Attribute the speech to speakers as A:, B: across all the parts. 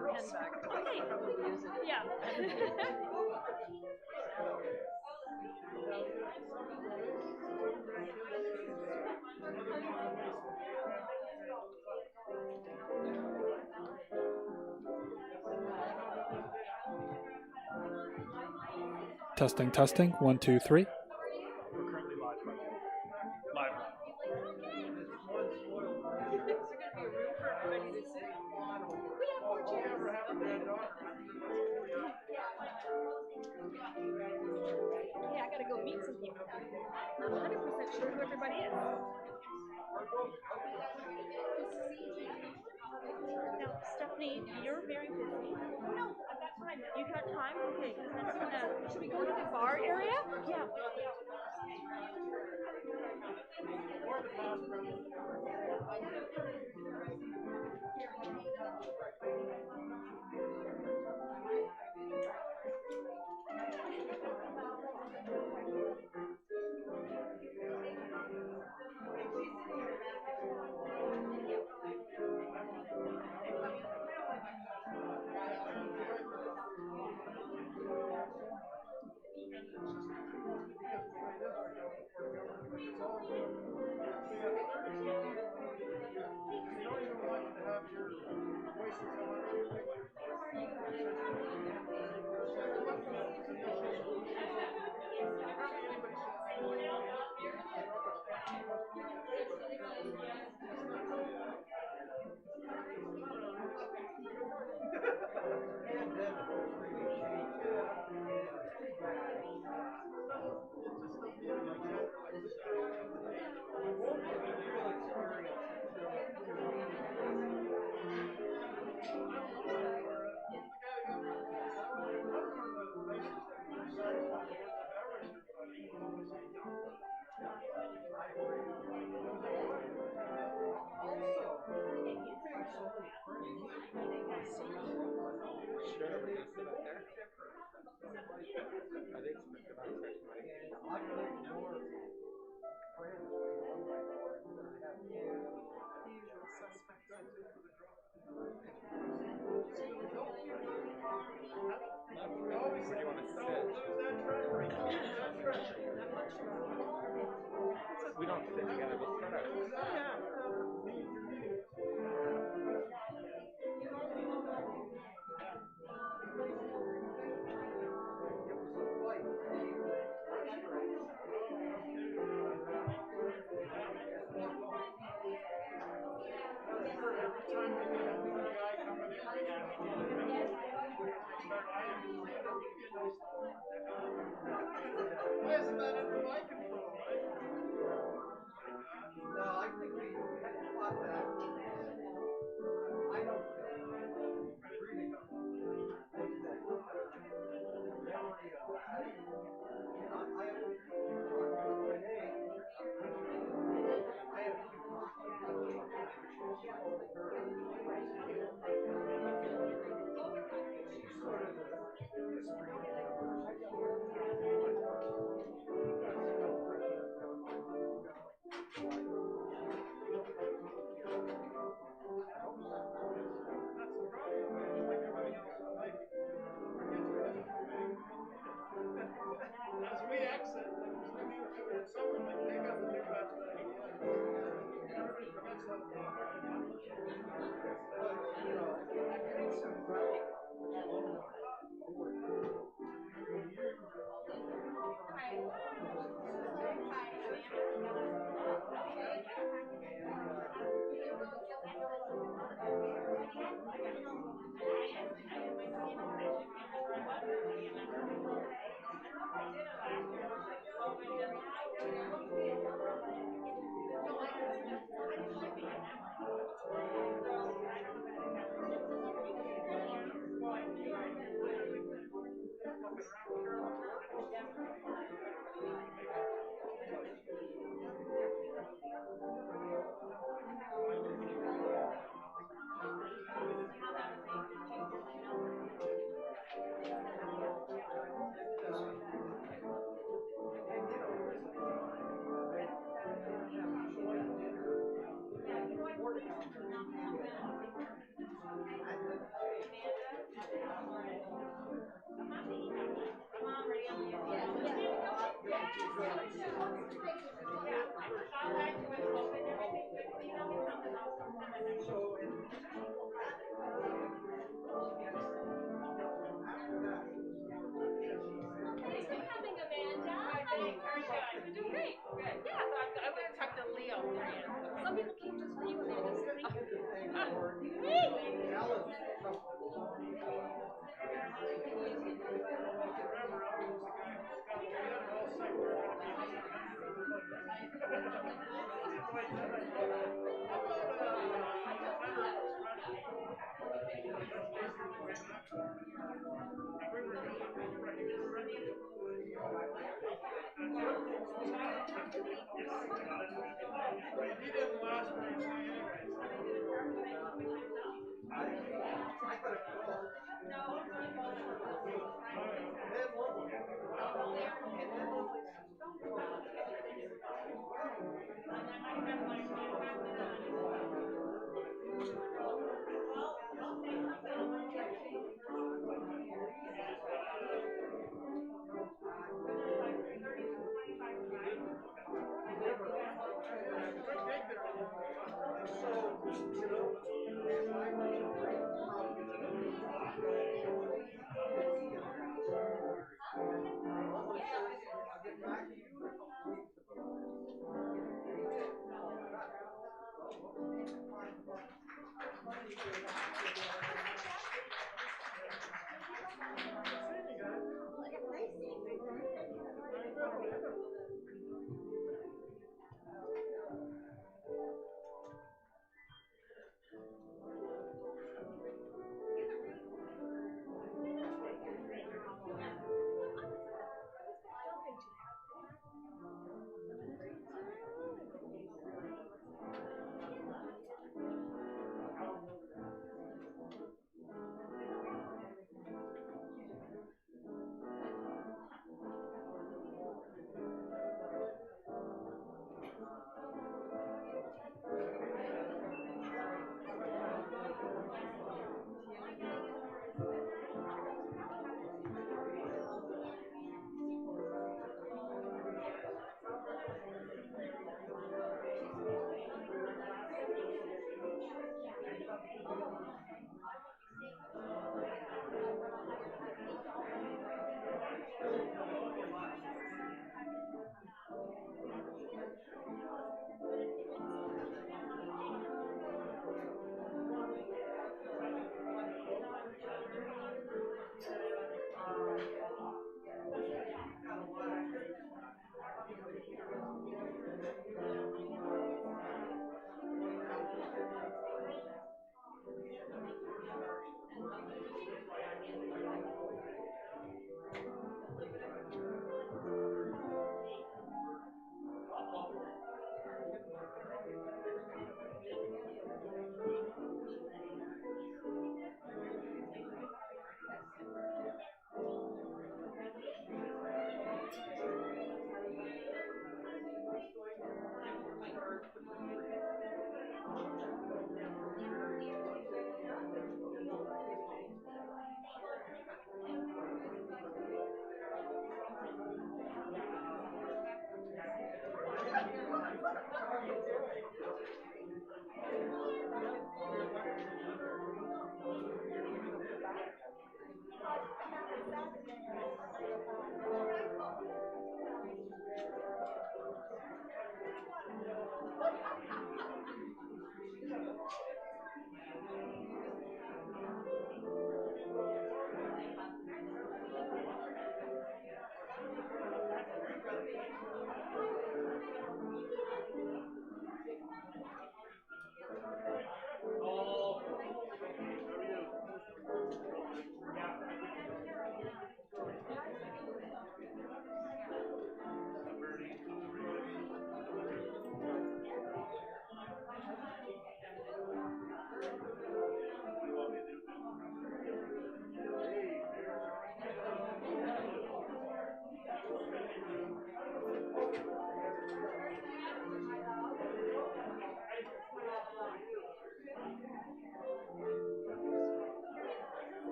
A: pen back.
B: Okay.
A: Probably use it.
B: Yeah.
C: Testing, testing. 1, 2, 3.
D: We're currently live. Live.
A: Is there going to be a room for everybody to sit? We have more chairs.
B: Okay, I gotta go meet some people. I'm 100% sure who everybody is. Now, Stephanie, you're very busy. No, I've got time. You got time? Okay. Should we go to the bar area? Yeah.
D: We don't sit together. We'll spread out.
E: Why isn't that in the mic control, right? No, I think
B: Thanks for coming, Amanda. Hi.
A: Very good.
B: You're doing great.
A: Good. Yeah, so I'm going to talk to Leo.
B: Some people came just for you, Amanda, so thank you.
D: He didn't last very long anyway.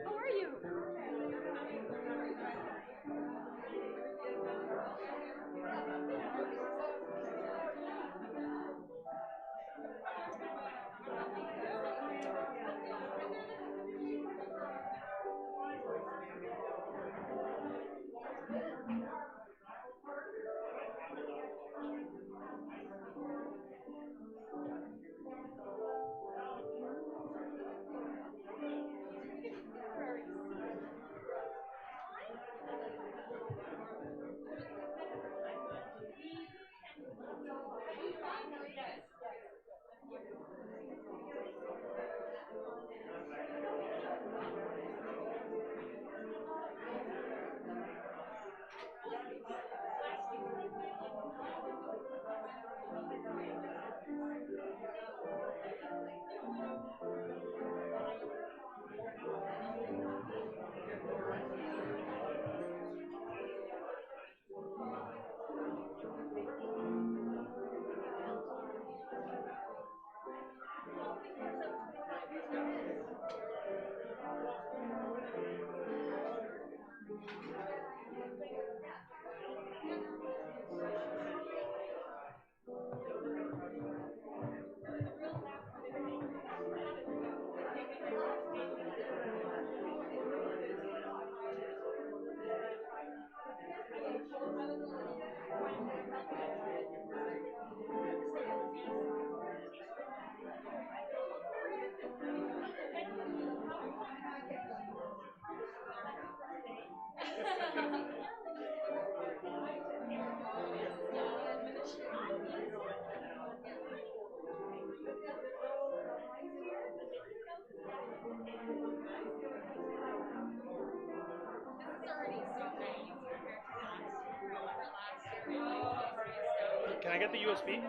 B: How are you?
D: Can I get the USB?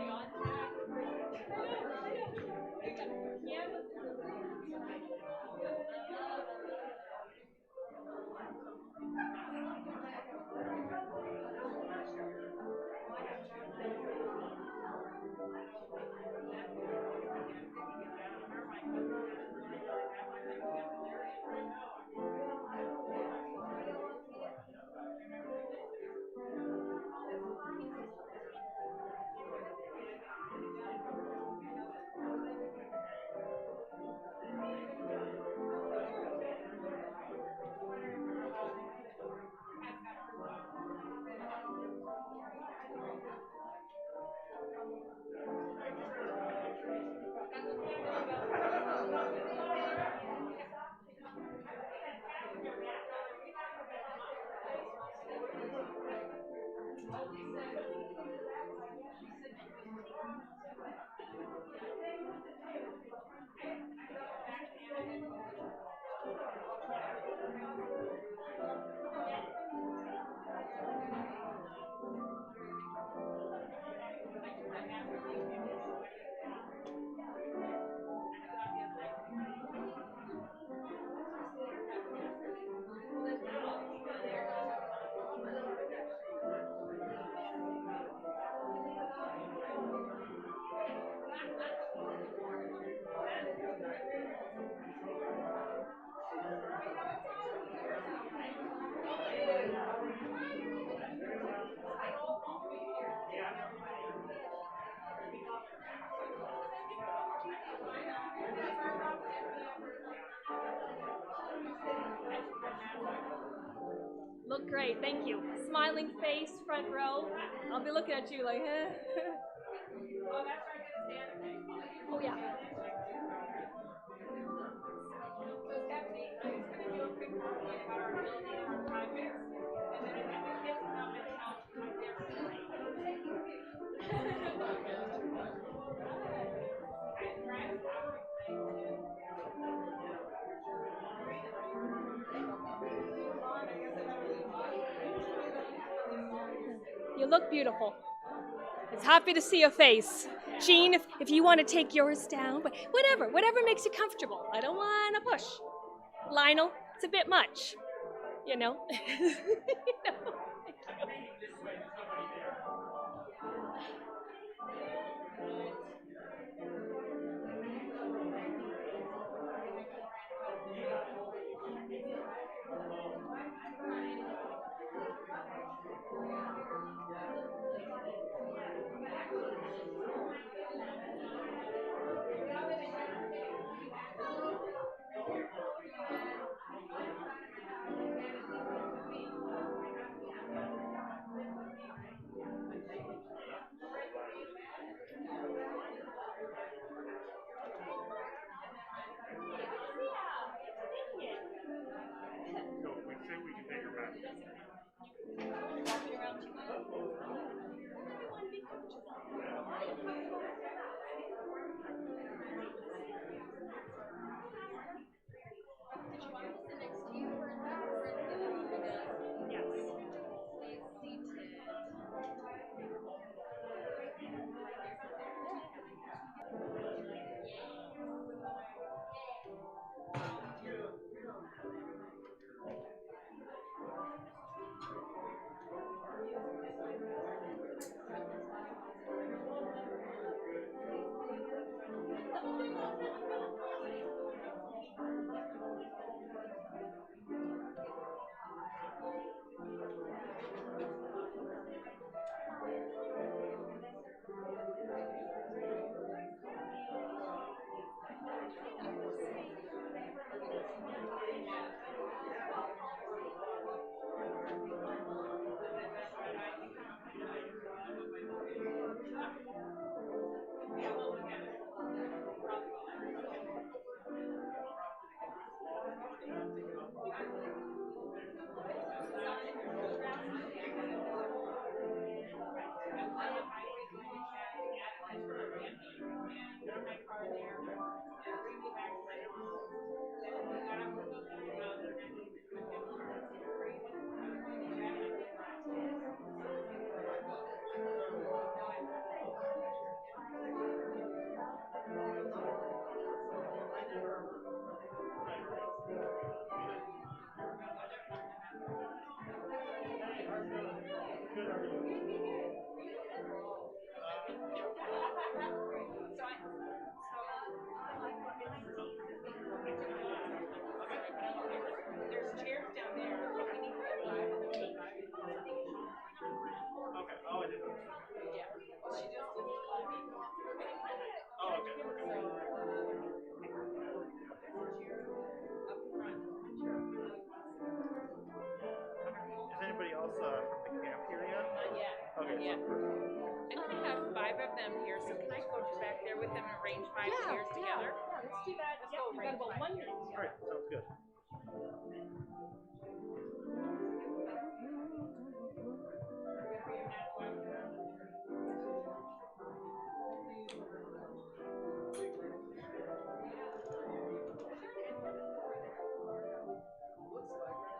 B: Look great, thank you. Smiling face, front row. I'll be looking at you like, eh. Oh yeah.
A: So Stephanie, I'm just going to do a quick update about our building and our projects, and then if you kids come and help, they're free.
B: You look beautiful. It's happy to see your face. Jean, if you want to take yours down, but whatever makes you comfortable. I don't want to push. Lionel, it's a bit much, you know. You know?
D: So if we sit, we can take her back.
A: There's chairs down there, but we need to go live.
D: Okay. Oh, I didn't know.
A: Yeah. She just called me.
D: Oh, okay. Is anybody else from the camp here yet?
A: Not yet.
D: Okay.
A: Not yet. I'm gonna have 5 of them here, so can I go back there with them and arrange 5 chairs together?
B: Yeah, let's do that.
A: Let's
B: Yep,
A: go
B: we've got
A: arrange
B: about
A: 5
B: 1
A: chairs.
B: minute.
D: All right. Sounds good.
A: Looks like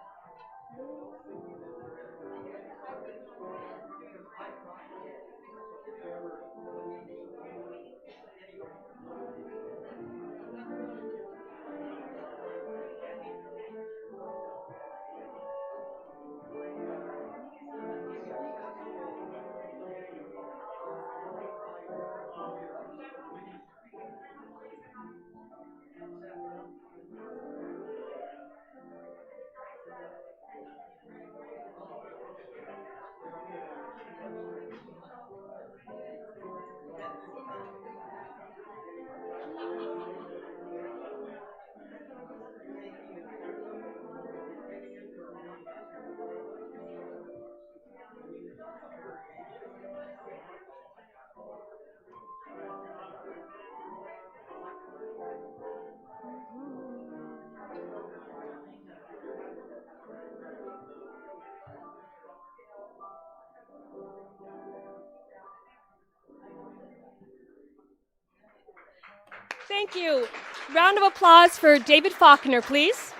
B: Thank you. Round of applause for David Faulkner, please.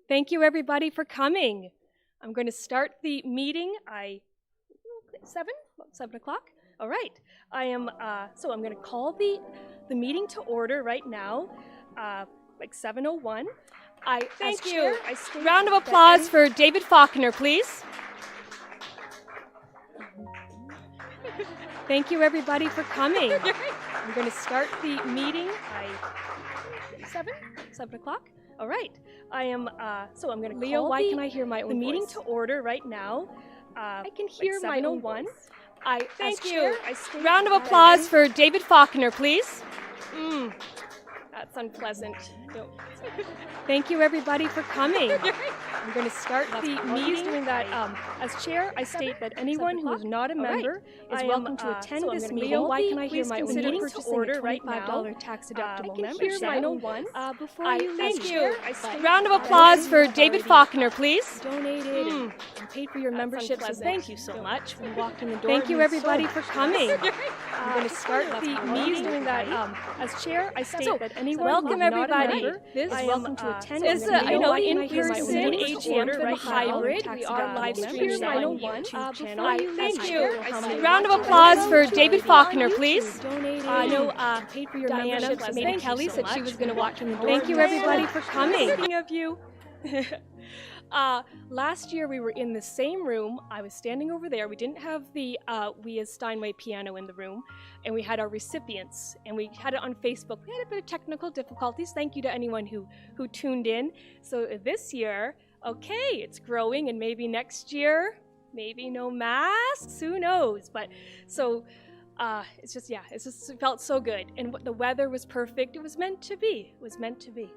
B: Thank you, everybody, for coming. I'm going to start the meeting. 7 o'clock. All right. So I'm going to call the meeting to order right now, like 7:01. Thank you. Round of applause for David Faulkner, please. Thank you, everybody, for coming. I'm going to start the meeting. 7 o'clock. All right. So I'm going to call why can I hear my own the meeting to order right now. I can hear my own voice. Thank you. Round of applause for David Faulkner, please. That's unpleasant. Thank you, everybody, for coming. I'm going to start the meeting. Doing that. As chair, I state that anyone who is not a member is welcome to attend this meeting. Why can I hear my own meeting to order right now? Tax deductible membership. I can hear my own before you leave. Thank you. Round of applause for David Faulkner, please. Donated and paid for your membership, so thank you so much for walking the door. Thank you, everybody, for coming. I'm going to start the meeting. Doing that. As chair, I state that anyone welcome everybody. This is welcome to attend. I know in-person AGM right hybrid. We are live streaming on YouTube channel. Thank you. Round of applause for David Faulkner, please. I know paid for your membership. Diana Kelly said she was going to walk in the door. Thank you, everybody, for coming. Speaking of you. Last year we were in the same room. I was standing over there. We didn't have the Steinway piano in the room, and we had our recipients, and we had it on Facebook. We had a bit of technical difficulties. Thank you to anyone who tuned in. So this year, okay, it's growing, and maybe next year, maybe no masks. Who knows? But so. It felt so good. And the weather was perfect. It was meant to be. It was meant to be.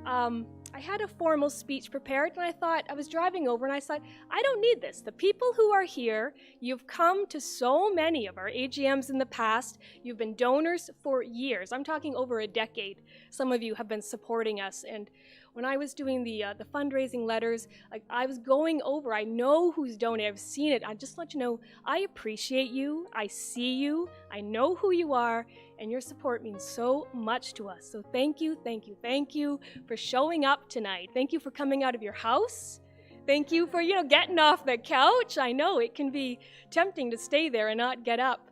B: I had a formal speech prepared, and I thought, I was driving over, and I thought, I don't need this. The people who are here, you've come to so many of our AGMs in the past. You've been donors for years. I'm talking over a decade. Some of you have been supporting us. And when I was doing the fundraising letters, I was going over, I know who's donated, I've seen it. I just let you know, I appreciate you, I see you, I know who you are, and your support means so much to us. So thank you, thank you, thank you for showing up tonight. Thank you for coming out of your house. Thank you for, getting off the couch. I know it can be tempting to stay there and not get up.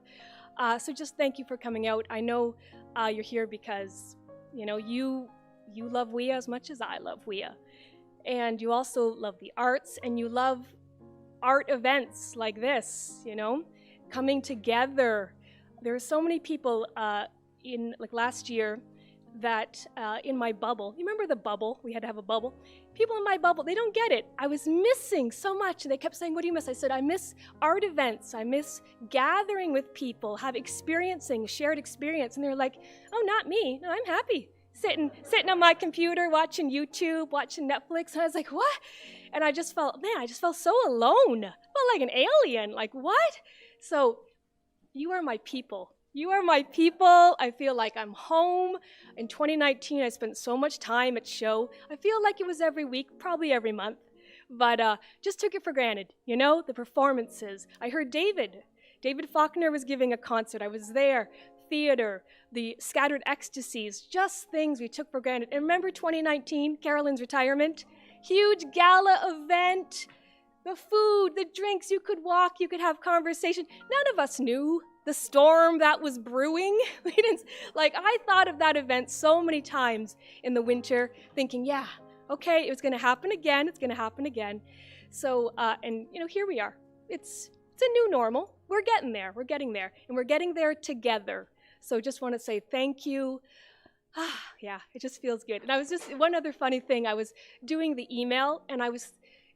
B: So just thank you for coming out. I know you're here because, you love WIA as much as I love WIA. And you also love the arts, and you love art events like this, coming together. There are so many people last year that in my bubble, you remember the bubble? We had to have a bubble. People in my bubble, they don't get it. I was missing so much, and they kept saying, what do you miss? I said, I miss art events. I miss gathering with people, shared experience. And they're like, oh, not me. No, I'm happy. Sitting on my computer, watching YouTube, watching Netflix. And I was like, what? And I just felt so alone. I felt like an alien. Like, what? So you are my people. You are my people. I feel like I'm home. In 2019, I spent so much time at show. I feel like it was every week, probably every month. But just took it for granted, the performances. I heard David Faulkner was giving a concert. I was there. Theater, the scattered ecstasies, just things we took for granted. And remember 2019, Carolyn's retirement? Huge gala event. The food, the drinks, you could walk, you could have conversation. None of us knew the storm that was brewing. I thought of that event so many times in the winter, thinking, yeah, okay, it was going to happen again. It's going to happen again. So, here we are. It's a new normal. We're getting there. We're getting there. And we're getting there together. So just want to say thank you. Yeah, it just feels good. And one other funny thing, I was doing the email, and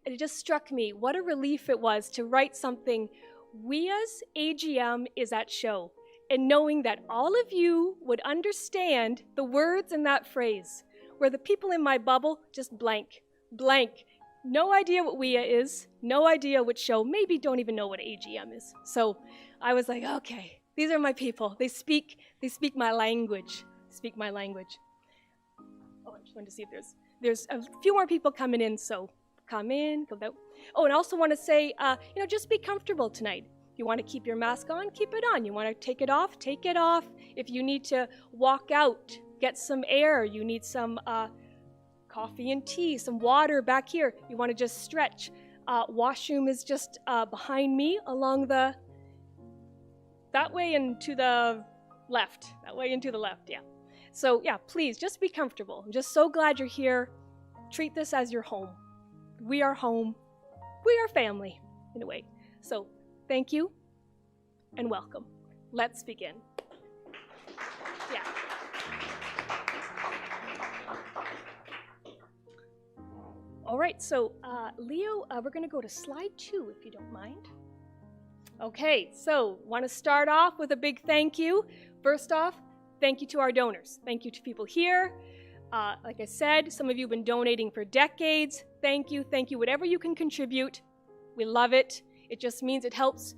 B: it just struck me what a relief it was to write something, WIA's AGM is at show, and knowing that all of you would understand the words in that phrase, where the people in my bubble just blank. No idea what WIA is, no idea what show, maybe don't even know what AGM is. So I was like, okay, these are my people. They speak my language. Oh, I just wanted to see if there's a few more people coming in, so come in, go out. Oh, and I also want to say, just be comfortable tonight. you want to keep your mask on, keep it on. You want to take it off, take it off. If you need to walk out, get some air, you need some coffee and tea, some water back here, you want to just stretch. Washroom is just behind me along that way and to the left. That way and to the left, yeah. So yeah, please, just be comfortable. I'm just so glad you're here. Treat this as your home. We are home. We are family, in a way. So thank you and welcome. Let's begin. Yeah. All right, so Leo, we're going to go to slide 2, if you don't mind. Okay, so want to start off with a big thank you. First off, thank you to our donors. Thank you to people here. Like I said, some of you have been donating for decades. Thank you, thank you. Whatever you can contribute, we love it. It just means it helps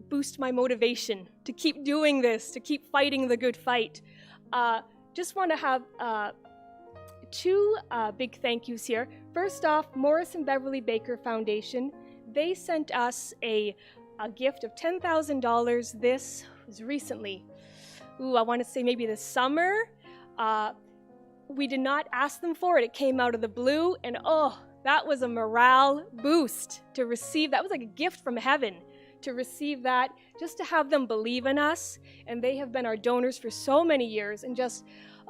B: boost my motivation to keep doing this, to keep fighting the good fight. Just want to have 2 big thank yous here. First off, Morris and Beverly Baker Foundation. They sent us a gift of $10,000. This was recently. I want to say maybe this summer. We did not ask them for it. It came out of the blue, and that was a morale boost to receive. That was like a gift from heaven to receive that, just to have them believe in us. And they have been our donors for so many years, and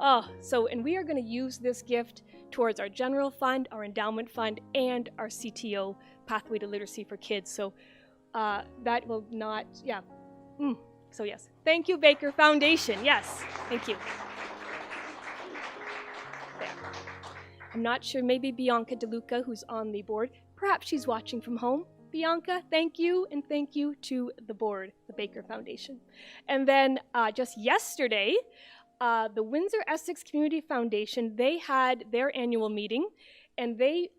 B: and we are going to use this gift towards our general fund, our endowment fund, and our CTO, Pathway to Literacy for Kids. So that will not, yeah. So yes, thank you, Baker Foundation. Yes, thank you. There. I'm not sure, maybe Bianca DeLuca, who's on the board, perhaps she's watching from home. Bianca, thank you, and thank you to the board, the Baker Foundation. And then just yesterday, the Windsor-Essex Community Foundation, they had their annual meeting, and they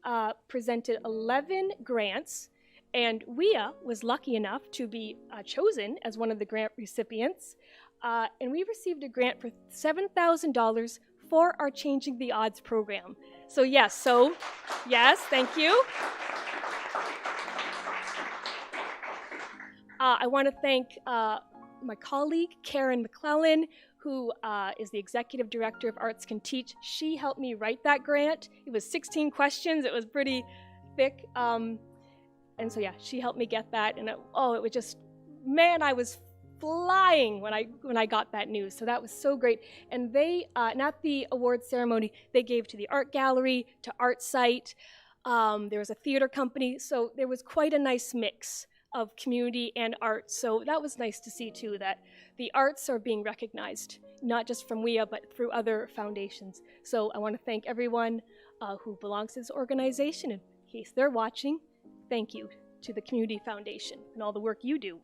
B: presented 11 grants, and WIA was lucky enough to be chosen as one of the grant recipients, and we received a grant for $7,000 for our Changing the Odds program. So yes, thank you. I want to thank my colleague, Karen McClellan, who is the Executive Director of Arts Can Teach. She helped me write that grant. It was 16 questions. It was pretty thick. And so, yeah, she helped me get that. And it was just, man, I was flying when I got that news. So that was so great. And they, not the award ceremony, they gave to the art gallery, to Art Site. There was a theater company. So there was quite a nice mix of community and art. So that was nice to see too, that the arts are being recognized, not just from WIA, but through other foundations. So I want to thank everyone who belongs to this organization. In case they're watching, thank you to the Community Foundation and all the work you do.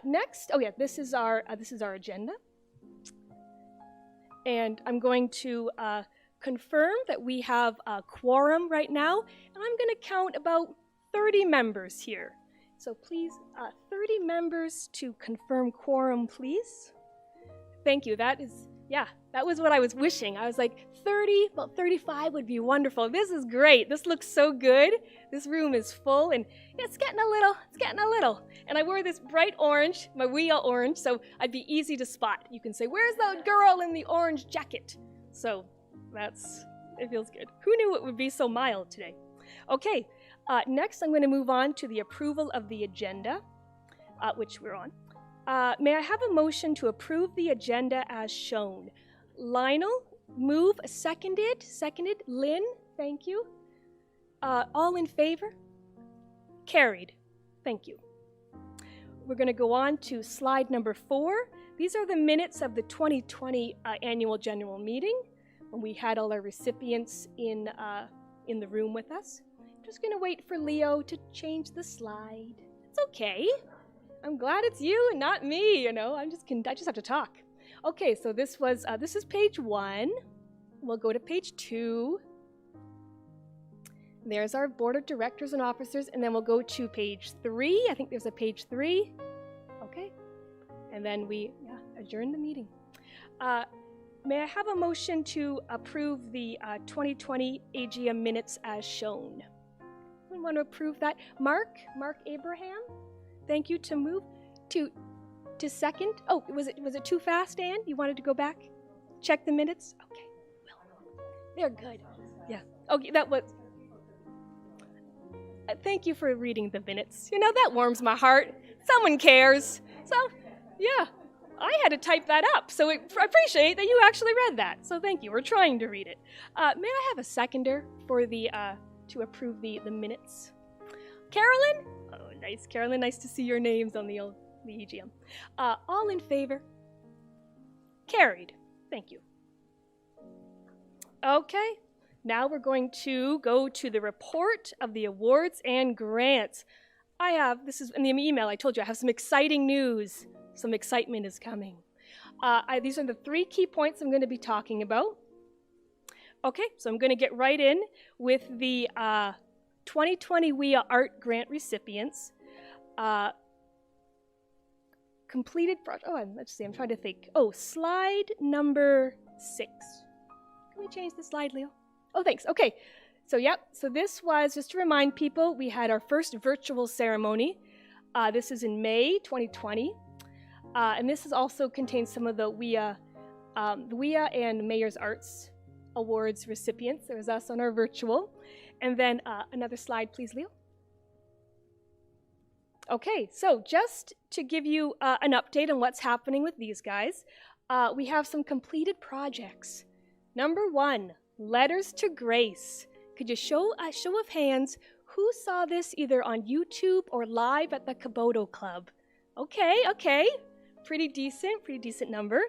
B: Next, this is our agenda. And I'm going to confirm that we have a quorum right now, and I'm going to count about 30 members here. So please, 30 members to confirm quorum, please. Thank you. That was what I was wishing. I was like, 30, about 35 would be wonderful. This is great. This looks so good. This room is full, and it's getting a little. And I wore this bright orange, my WIA orange, so I'd be easy to spot. You can say, where's that girl in the orange jacket? So it feels good. Who knew it would be so mild today? Okay. Next, I'm going to move on to the approval of the agenda, which we're on. May I have a motion to approve the agenda as shown? Lionel, move. Seconded. Lynn, thank you. All in favor? Carried. Thank you. We're going to go on to slide number 4. These are the minutes of the 2020 annual general meeting when we had all our recipients in the room with us. Just going to wait for Leo to change the slide. It's okay. I'm glad it's you and not me, I just have to talk. Okay, so this is page 1. We'll go to page 2. There's our board of directors and officers, and then we'll go to page 3. I think there's a page 3. Okay. And then we adjourn the meeting. May I have a motion to approve the 2020 AGM minutes as shown? Anyone want to approve that? Mark Abraham, thank you to move to second. Oh, was it too fast, Anne? You wanted to go back? Check the minutes? Okay, well, they're good. Yeah, okay, that was, thank you for reading the minutes. You know, that warms my heart. Someone cares. So, yeah, I had to type that up, so I appreciate that you actually read that. So thank you. We're trying to read it. May I have a seconder for the to approve the minutes? Carolyn? Oh, nice, Carolyn. Nice to see your names on the AGM. All in favor? Carried. Thank you. Okay. Now we're going to go to the report of the awards and grants. This is in the email I told you, I have some exciting news. Some excitement is coming. These are the 3 key points I'm going to be talking about. Okay, so I'm going to get right in with the 2020 WIA Art Grant recipients. Completed project, let's see, I'm trying to think. Oh, slide number 6. Can we change the slide, Leo? Oh, thanks. Okay. So, so this was, just to remind people, we had our first virtual ceremony. This is in May 2020. And this is also contains some of the WIA and Mayor's Arts Awards recipients. There was us on our virtual. And then another slide, please, Leo. Okay, so just to give you an update on what's happening with these guys, we have some completed projects. Number 1, Letters to Grace. Could you show a show of hands who saw this either on YouTube or live at the Kaboto Club? Okay. Pretty decent number.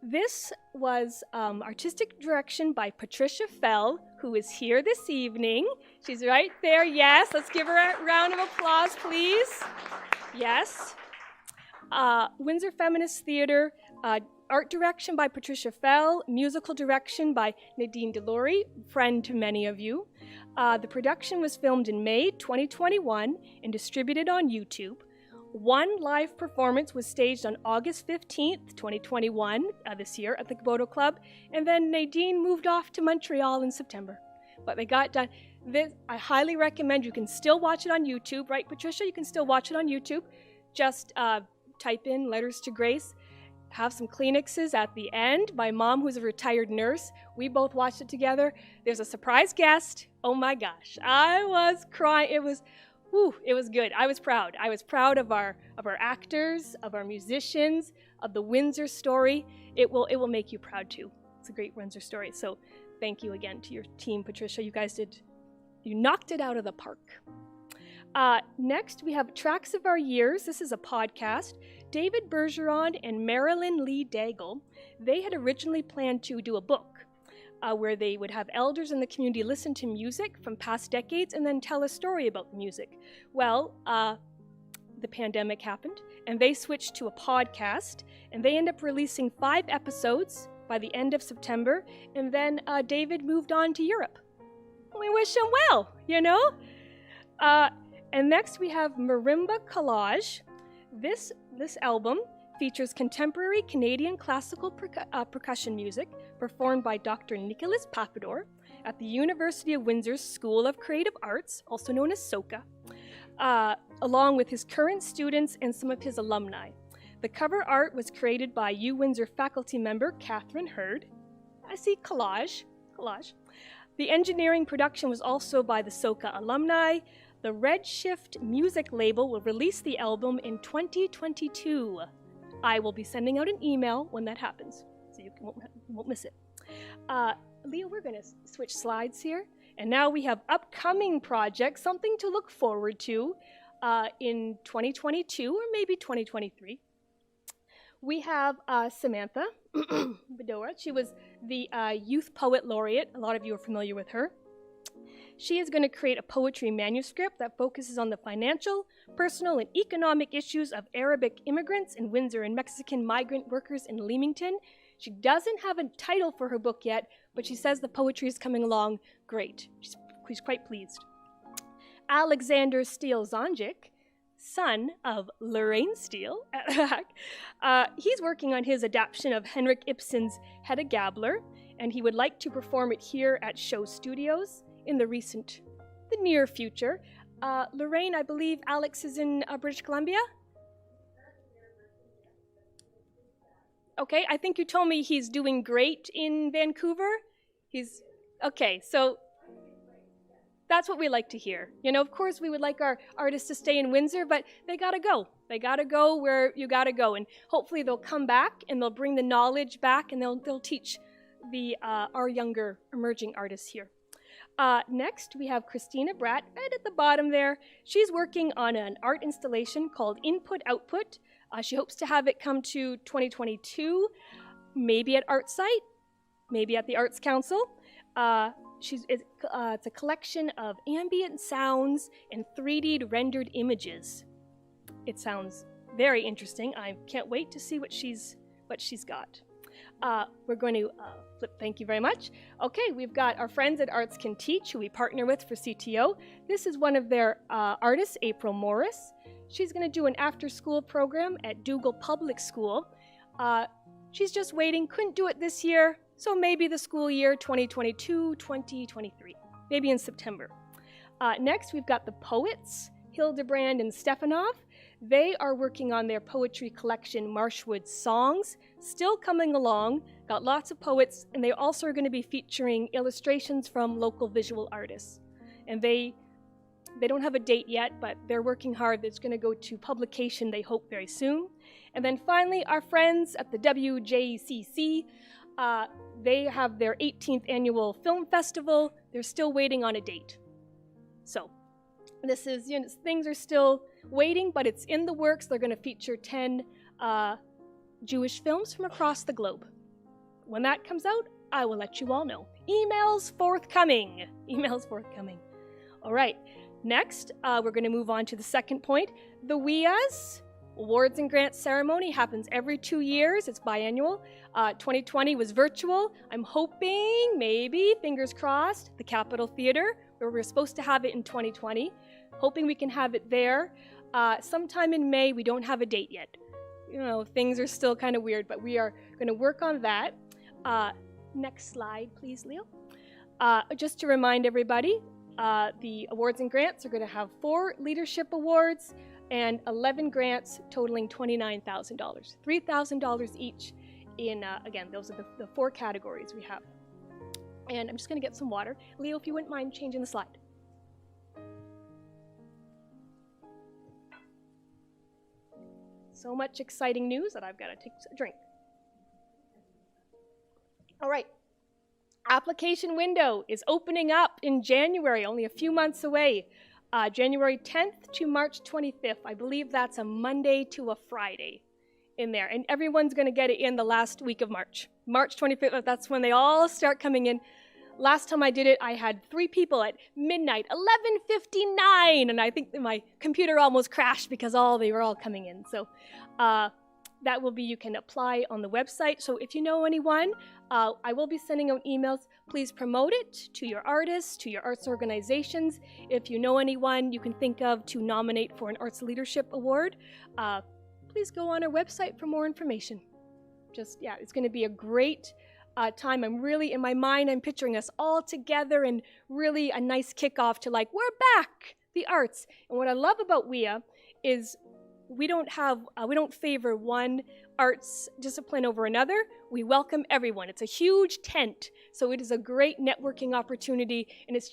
B: This was artistic direction by Patricia Fell, who is here this evening. She's right there, yes. Let's give her a round of applause, please. Yes. Windsor Feminist Theatre, art direction by Patricia Fell, musical direction by Nadine Delory, friend to many of you. The production was filmed in May 2021 and distributed on YouTube. 1 live performance was staged on August 15th, 2021, this year at the Kaboto Club, and then Nadine moved off to Montreal in September. But they got done. This, I highly recommend. You can still watch it on YouTube, right, Patricia? You can still watch it on YouTube. Just type in Letters to Grace. Have some Kleenexes at the end. My mom, who's a retired nurse, we both watched it together. There's a surprise guest. Oh my gosh, I was crying. It was good. I was proud. I was proud of our actors, of our musicians, of the Windsor story. It will make you proud too. It's a great Windsor story. So thank you again to your team, Patricia. You knocked it out of the park. Next, we have Tracks of Our Years. This is a podcast. David Bergeron and Marilyn Lee Daigle, they had originally planned to do a book where they would have elders in the community listen to music from past decades and then tell a story about the music. Well, the pandemic happened, and they switched to a podcast, and they end up releasing 5 episodes by the end of September, and then David moved on to Europe. We wish him well, you know? And next we have Marimba Collage. This album features contemporary Canadian classical percussion music performed by Dr. Nicholas Papador at the University of Windsor's School of Creative Arts, also known as SOCA, along with his current students and some of his alumni. The cover art was created by UWindsor faculty member Catherine Hurd. I see collage. The engineering production was also by the SOCA alumni. The Redshift music label will release the album in 2022. I will be sending out an email when that happens, so you won't miss it. Leo, we're going to switch slides here. And now we have upcoming projects, something to look forward to in 2022 or maybe 2023. We have Samantha Bedora. She was the Youth Poet Laureate. A lot of you are familiar with her. She is going to create a poetry manuscript that focuses on the financial, personal, and economic issues of Arabic immigrants in Windsor and Mexican migrant workers in Leamington. She doesn't have a title for her book yet, but she says the poetry is coming along great. She's quite pleased. Alexander Steele Zonjic, son of Lorraine Steele, he's working on his adaptation of Henrik Ibsen's Hedda Gabler, and he would like to perform it here at Show Studios in the recent the near future. Lorraine, I believe Alex is in British Columbia? Okay, I think you told me he's doing great in Vancouver. Okay, so that's what we like to hear. You know, of course we would like our artists to stay in Windsor, but they gotta go. They gotta go where you gotta go, and hopefully they'll come back and they'll bring the knowledge back, and they'll teach our younger emerging artists here. Next, we have Christina Bratt right at the bottom there. She's working on an art installation called Input Output. She hopes to have it come to 2022, maybe at ArtSite, maybe at the Arts Council. It's a collection of ambient sounds and 3D rendered images. It sounds very interesting. I can't wait to see what she's got. We're going to flip, thank you very much. Okay, we've got our friends at Arts Can Teach, who we partner with for CTO. This is one of their artists, April Morris. She's going to do an after-school program at Dougal Public School. She's just waiting, couldn't do it this year, so maybe the school year 2022-2023, maybe in September. Next, we've got the poets, Hildebrand and Stefanov. They are working on their poetry collection, Marshwood Songs, still coming along, got lots of poets, and they also are going to be featuring illustrations from local visual artists. And they don't have a date yet, but they're working hard. It's going to go to publication, they hope, very soon. And then finally, our friends at the WJCC, they have their 18th annual film festival. They're still waiting on a date. So this is, you know, things are still waiting, but it's in the works. They're going to feature 10 Jewish films from across the globe. When that comes out, I will let you all know. Emails forthcoming. Emails forthcoming. All right. Next, we're going to move on to the second point. The WIA's Awards and Grants Ceremony happens every 2 years. It's biannual. 2020 was virtual. I'm hoping, maybe, fingers crossed, the Capitol Theater, where we're supposed to have it in 2020. Hoping we can have it there. Sometime in May. We don't have a date yet. You know, things are still kind of weird, but we are going to work on that. Next slide, please, Leo. Just to remind everybody, the awards and grants are going to have 4 leadership awards and 11 grants totaling $29,000. $3,000 each in, again, those are the 4 categories we have. And I'm just going to get some water. Leo, if you wouldn't mind changing the slide. So much exciting news that I've got to take a drink. All right. Application window is opening up in January, only a few months away. January 10th to March 25th. I believe that's a Monday to a Friday in there. And everyone's going to get it in the last week of March. March 25th, that's when they all start coming in. Last time I did it, I had 3 people at midnight, 11:59, and I think that my computer almost crashed because they were all coming in. So that will be, you can apply on the website. So if you know anyone, I will be sending out emails. Please promote it to your artists, to your arts organizations. If you know anyone you can think of to nominate for an Arts Leadership Award, please go on our website for more information. It's going to be a great time. I'm really, in my mind, I'm picturing us all together and really a nice kickoff to like, we're back, the arts. And what I love about WIA is we don't favor one arts discipline over another. We welcome everyone. It's a huge tent, so it is a great networking opportunity, and it's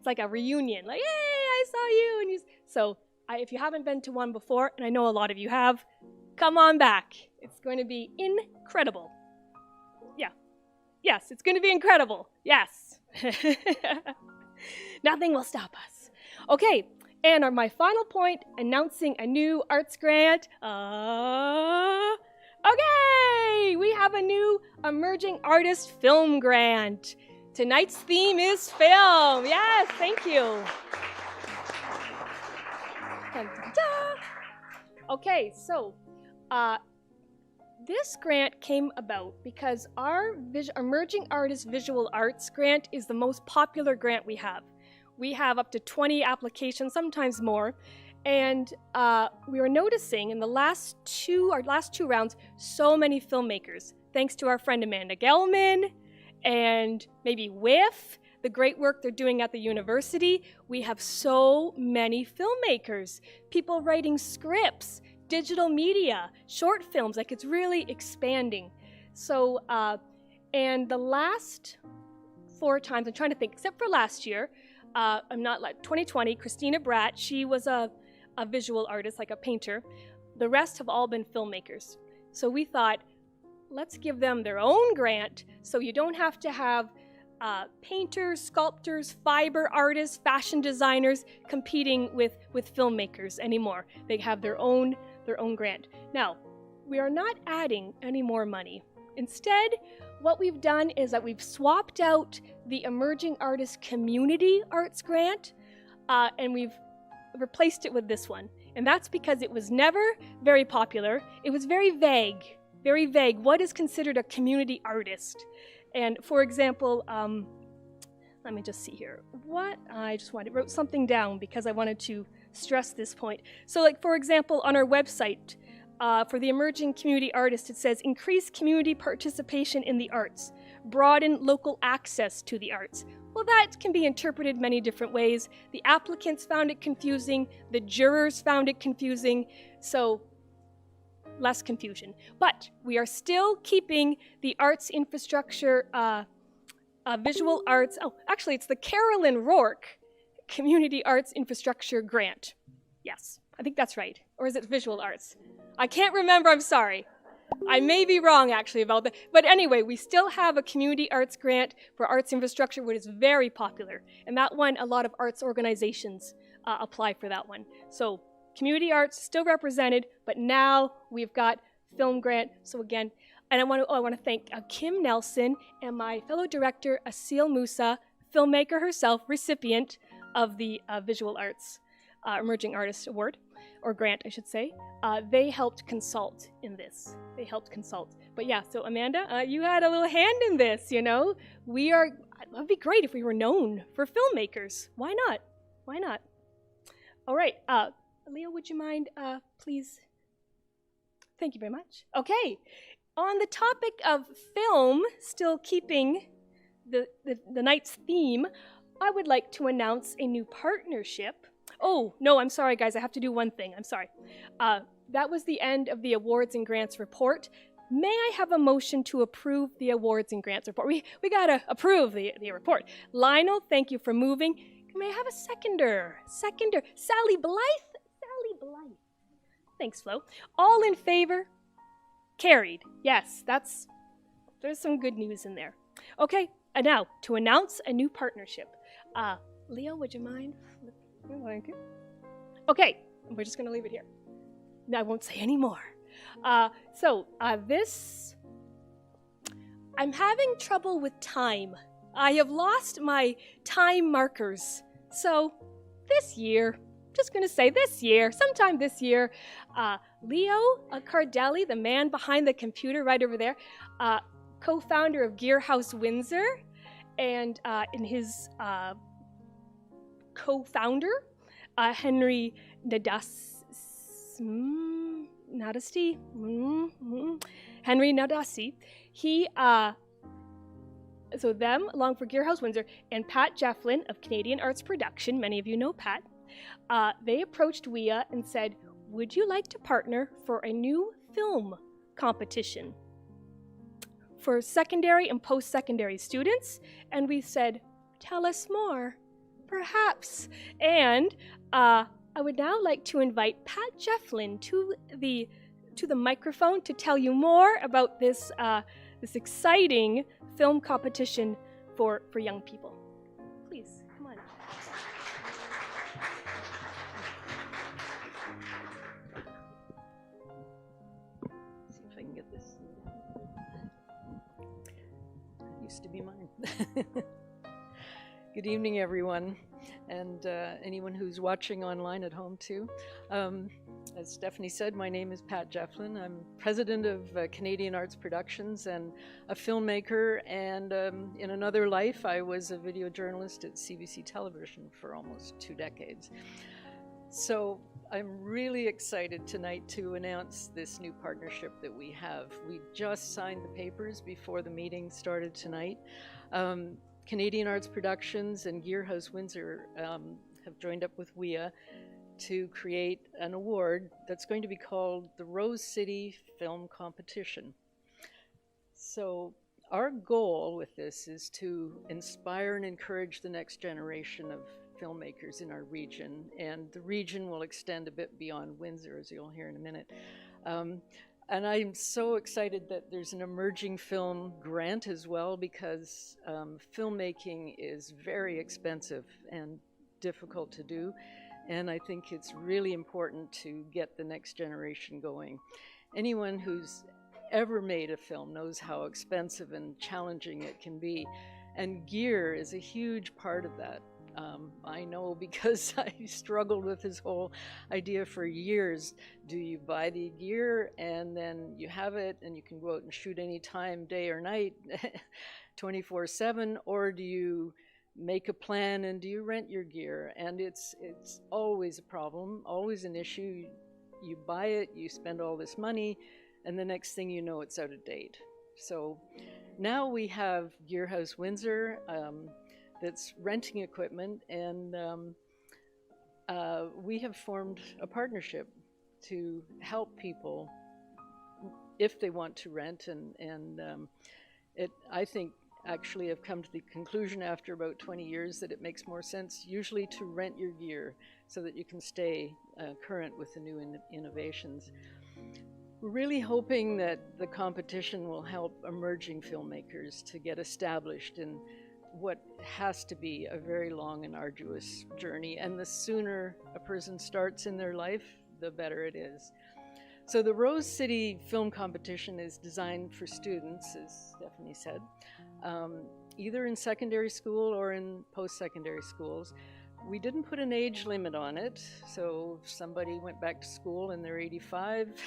B: like a reunion. Like, hey, I saw you, and so if you haven't been to one before, and I know a lot of you have, come on back. It's going to be incredible. Yeah. Yes, it's going to be incredible. Yes. Nothing will stop us. Okay. And my final point, announcing a new arts grant. Okay, we have a new Emerging Artist Film Grant. Tonight's theme is film. Yes, thank you. Okay, so this grant came about because our Emerging Artist Visual Arts Grant is the most popular grant we have. We have up to 20 applications, sometimes more, and we were noticing in our last two rounds, so many filmmakers, thanks to our friend Amanda Gelman and maybe WIF, the great work they're doing at the university. We have so many filmmakers, people writing scripts, digital media, short films, like it's really expanding. So, and the last 4 times, I'm trying to think, except for last year, I'm not like 2020, Christina Bratt, she was a visual artist, like a painter. The rest have all been filmmakers. So we thought, let's give them their own grant so you don't have to have painters, sculptors, fiber artists, fashion designers competing with filmmakers anymore. They have their own grant. Now, we are not adding any more money. Instead, what we've done is that we've swapped out the Emerging Artist Community Arts Grant and we've replaced it with this one. And that's because it was never very popular. It was very vague. Very vague. What is considered a community artist? And for example, let me just see here. I wrote something down because I wanted to stress this point. So like, for example, on our website, for the emerging community artist, it says, increase community participation in the arts, broaden local access to the arts. Well, that can be interpreted many different ways. The applicants found it confusing, the jurors found it confusing, so less confusion. But we are still keeping the arts infrastructure, visual arts, actually it's the Carolyn Rourke Community Arts Infrastructure Grant. Yes, I think that's right. Or is it visual arts? I can't remember, I'm sorry. I may be wrong actually about that. But anyway, we still have a community arts grant for arts infrastructure, which is very popular. And that one, a lot of arts organizations apply for that one. So community arts still represented, but now we've got film grant. So again, and I want to thank Kim Nelson and my fellow director, Asil Musa, filmmaker herself, recipient of the Visual Arts Emerging Artist Award, or grant, I should say. They helped consult in this. They helped consult. But yeah, so Amanda, you had a little hand in this, you know. It'd be great if we were known for filmmakers. Why not? Why not? All right, Leo, would you mind, please? Thank you very much. Okay, on the topic of film, still keeping the night's theme, I would like to announce a new partnership. Oh, no, I'm sorry, guys. I have to do one thing. I'm sorry. That was the end of the awards and grants report. May I have a motion to approve the awards and grants report? We got to approve the report. Lionel, thank you for moving. May I have a seconder? Sally Blythe? Sally Blythe. Thanks, Flo. All in favor? Carried. Yes, there's some good news in there. Okay, and now to announce a new partnership. Leo, would you mind? Thank you. Okay, we're just going to leave it here. I won't say any more. This, I'm having trouble with time. I have lost my time markers. So this year, just going to say this year, sometime this year, Leo Cardelli, the man behind the computer right over there, co-founder of Gear House Windsor, and in his co-founder, Henry Henry Nadasi. He, so them, along for Gear House Windsor, and Pat Jefflin of Canadian Arts Production, many of you know Pat, they approached WIA and said, would you like to partner for a new film competition for secondary and post-secondary students? And we said, tell us more, perhaps. And I would now like to invite Pat Jefflin to the microphone to tell you more about this exciting film competition for young people. Please, come on.
E: See if I can get this. Used to be mine. Good evening, everyone, and anyone who's watching online at home too. As Stephanie said, my name is Pat Jefflin. I'm president of Canadian Arts Productions and a filmmaker, and in another life I was a video journalist at CBC Television for almost 2 decades. So I'm really excited tonight to announce this new partnership that we have. We just signed the papers before the meeting started tonight. Canadian Arts Productions and Gearhouse Windsor have joined up with WIA to create an award that's going to be called the Rose City Film Competition. So our goal with this is to inspire and encourage the next generation of filmmakers in our region, and the region will extend a bit beyond Windsor, as you'll hear in a minute. And I'm so excited that there's an emerging film grant as well, because filmmaking is very expensive and difficult to do. And I think it's really important to get the next generation going. Anyone who's ever made a film knows how expensive and challenging it can be. And gear is a huge part of that. I know because I struggled with this whole idea for years. Do you buy the gear and then you have it and you can go out and shoot anytime, day or night, 24/7, or do you make a plan and do you rent your gear? And it's always a problem, always an issue. You buy it, you spend all this money, and the next thing you know, it's out of date. So now we have Gearhouse Windsor that's renting equipment, and we have formed a partnership to help people if they want to rent. And I think actually I've come to the conclusion after about 20 years that it makes more sense usually to rent your gear so that you can stay current with the new innovations. We're really hoping that the competition will help emerging filmmakers to get established in what has to be a very long and arduous journey. And the sooner a person starts in their life, the better it is. So the Rose City Film Competition is designed for students, as Stephanie said, either in secondary school or in post-secondary schools. We didn't put an age limit on it, so if somebody went back to school and they're 85,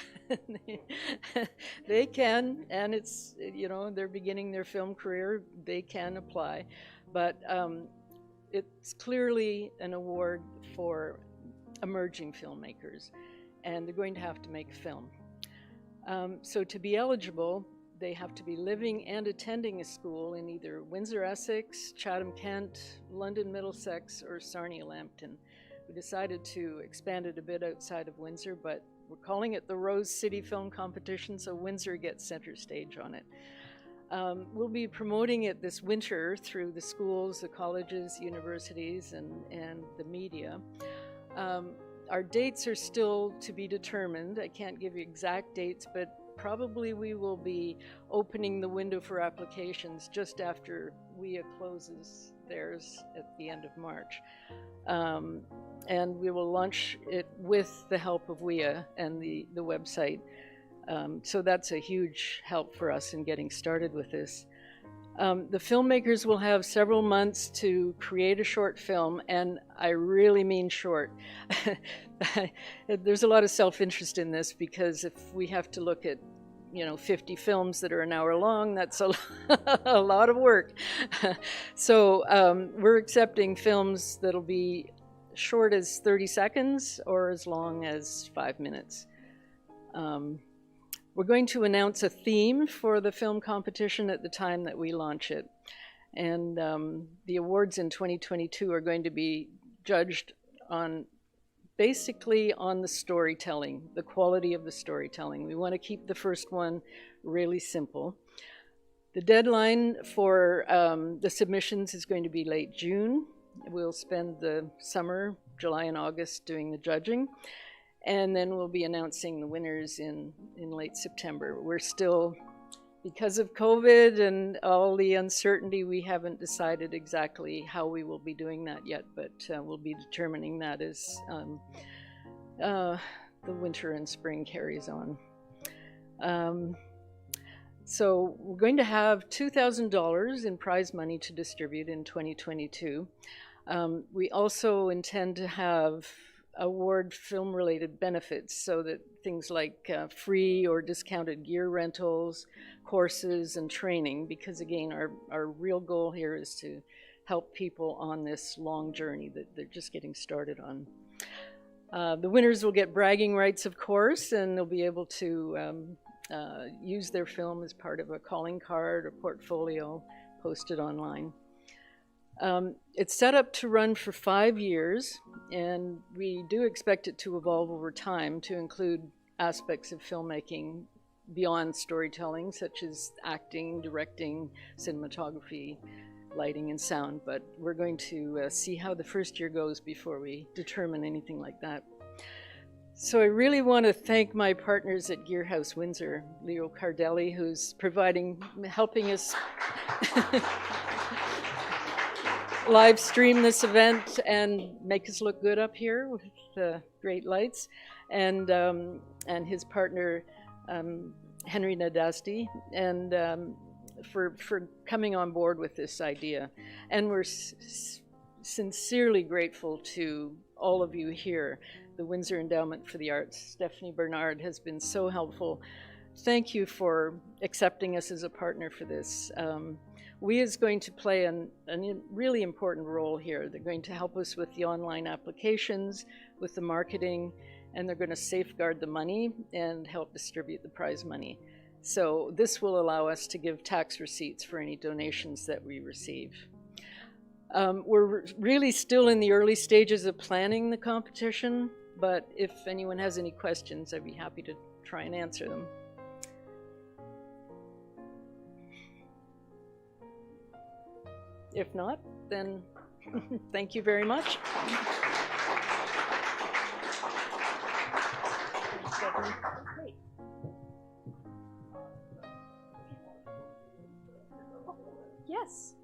E: they can, and it's, you know, they're beginning their film career, they can apply. But it's clearly an award for emerging filmmakers, and they're going to have to make a film. So to be eligible, they have to be living and attending a school in either Windsor, Essex, Chatham, Kent, London, Middlesex, or Sarnia-Lambton. We decided to expand it a bit outside of Windsor, but we're calling it the Rose City Film Competition, so Windsor gets center stage on it. We'll be promoting it this winter through the schools, the colleges, universities, and the media. Our dates are still to be determined. I can't give you exact dates, but probably we will be opening the window for applications just after WIA closes theirs at the end of March. And we will launch it with the help of WIA and the website. So that's a huge help for us in getting started with this. The filmmakers will have several months to create a short film, and I really mean short. There's a lot of self-interest in this, because if we have to look at 50 films that are an hour long, that's a lot of work. So we're accepting films that'll be short as 30 seconds or as long as 5 minutes. We're going to announce a theme for the film competition at the time that we launch it. And the awards in 2022 are going to be judged on basically on the storytelling, the quality of the storytelling. We want to keep the first one really simple. The deadline for the submissions is going to be late June. We'll spend the summer, July and August, doing the judging. And then we'll be announcing the winners in late September. We're still, because of COVID and all the uncertainty, we haven't decided exactly how we will be doing that yet, but we'll be determining that as the winter and spring carries on. So we're going to have $2,000 in prize money to distribute in 2022. We also intend to have award film-related benefits, so that things like free or discounted gear rentals, courses, and training, because again, our real goal here is to help people on this long journey that they're just getting started on. The winners will get bragging rights, of course, and they'll be able to use their film as part of a calling card or portfolio posted online. It's set up to run for 5 years, and we do expect it to evolve over time to include aspects of filmmaking beyond storytelling, such as acting, directing, cinematography, lighting, and sound. But we're going to see how the first year goes before we determine anything like that. So I really want to thank my partners at Gear House Windsor, Leo Cardelli, who's helping us live stream this event and make us look good up here with the great lights, and his partner Henry Nadasti, and for coming on board with this idea. And we're sincerely grateful to all of you here. The Windsor Endowment for the Arts, Stephanie Bernard, has been so helpful. Thank you for accepting us as a partner for this. WE is going to play a really important role here. They're going to help us with the online applications, with the marketing, and they're going to safeguard the money and help distribute the prize money. So this will allow us to give tax receipts for any donations that we receive. We're really still in the early stages of planning the competition, but if anyone has any questions, I'd be happy to try and answer them. If not, then thank you very much.
B: Yes.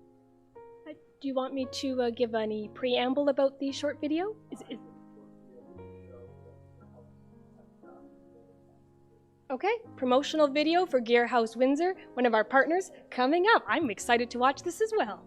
B: Do you want me to give any preamble about the short video? Okay, promotional video for Gear House Windsor, one of our partners, coming up. I'm excited to watch this as well.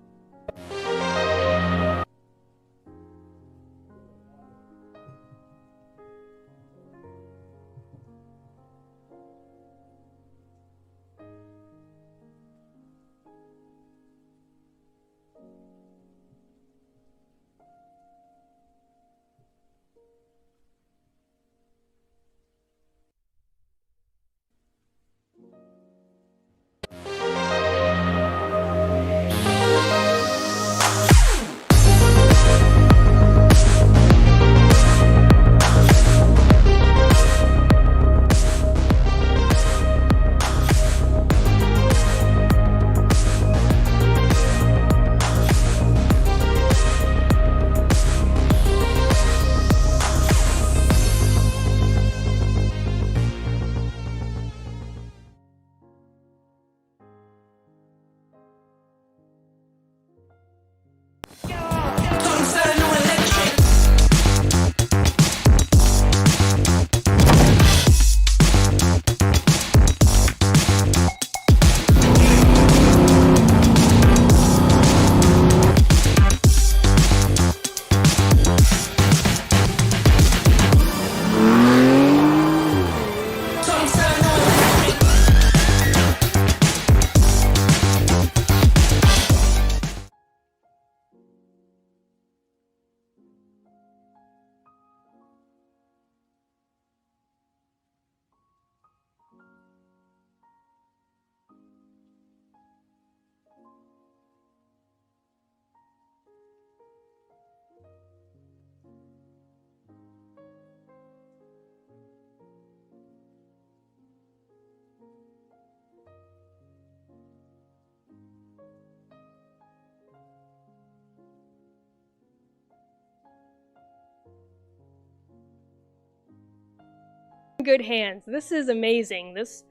B: Good hands. This is amazing. This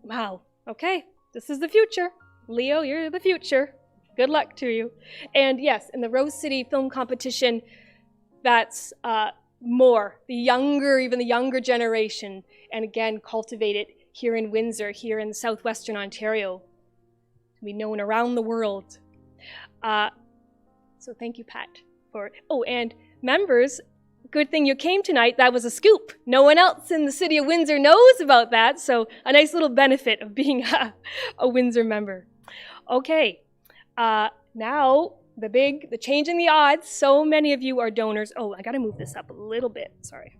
B: wow. Okay, this is the future. Leo, you're the future. Good luck to you. And yes, in the Rose City Film Competition, that's more even the younger generation, and again, cultivate it here in Windsor, here in southwestern Ontario, to be known around the world. So thank you, Pat, for it. Oh, and members, good thing you came tonight. That was a scoop. No one else in the city of Windsor knows about that, so a nice little benefit of being a Windsor member. Okay, now the change in the odds. So many of you are donors. Oh, I gotta move this up a little bit, sorry.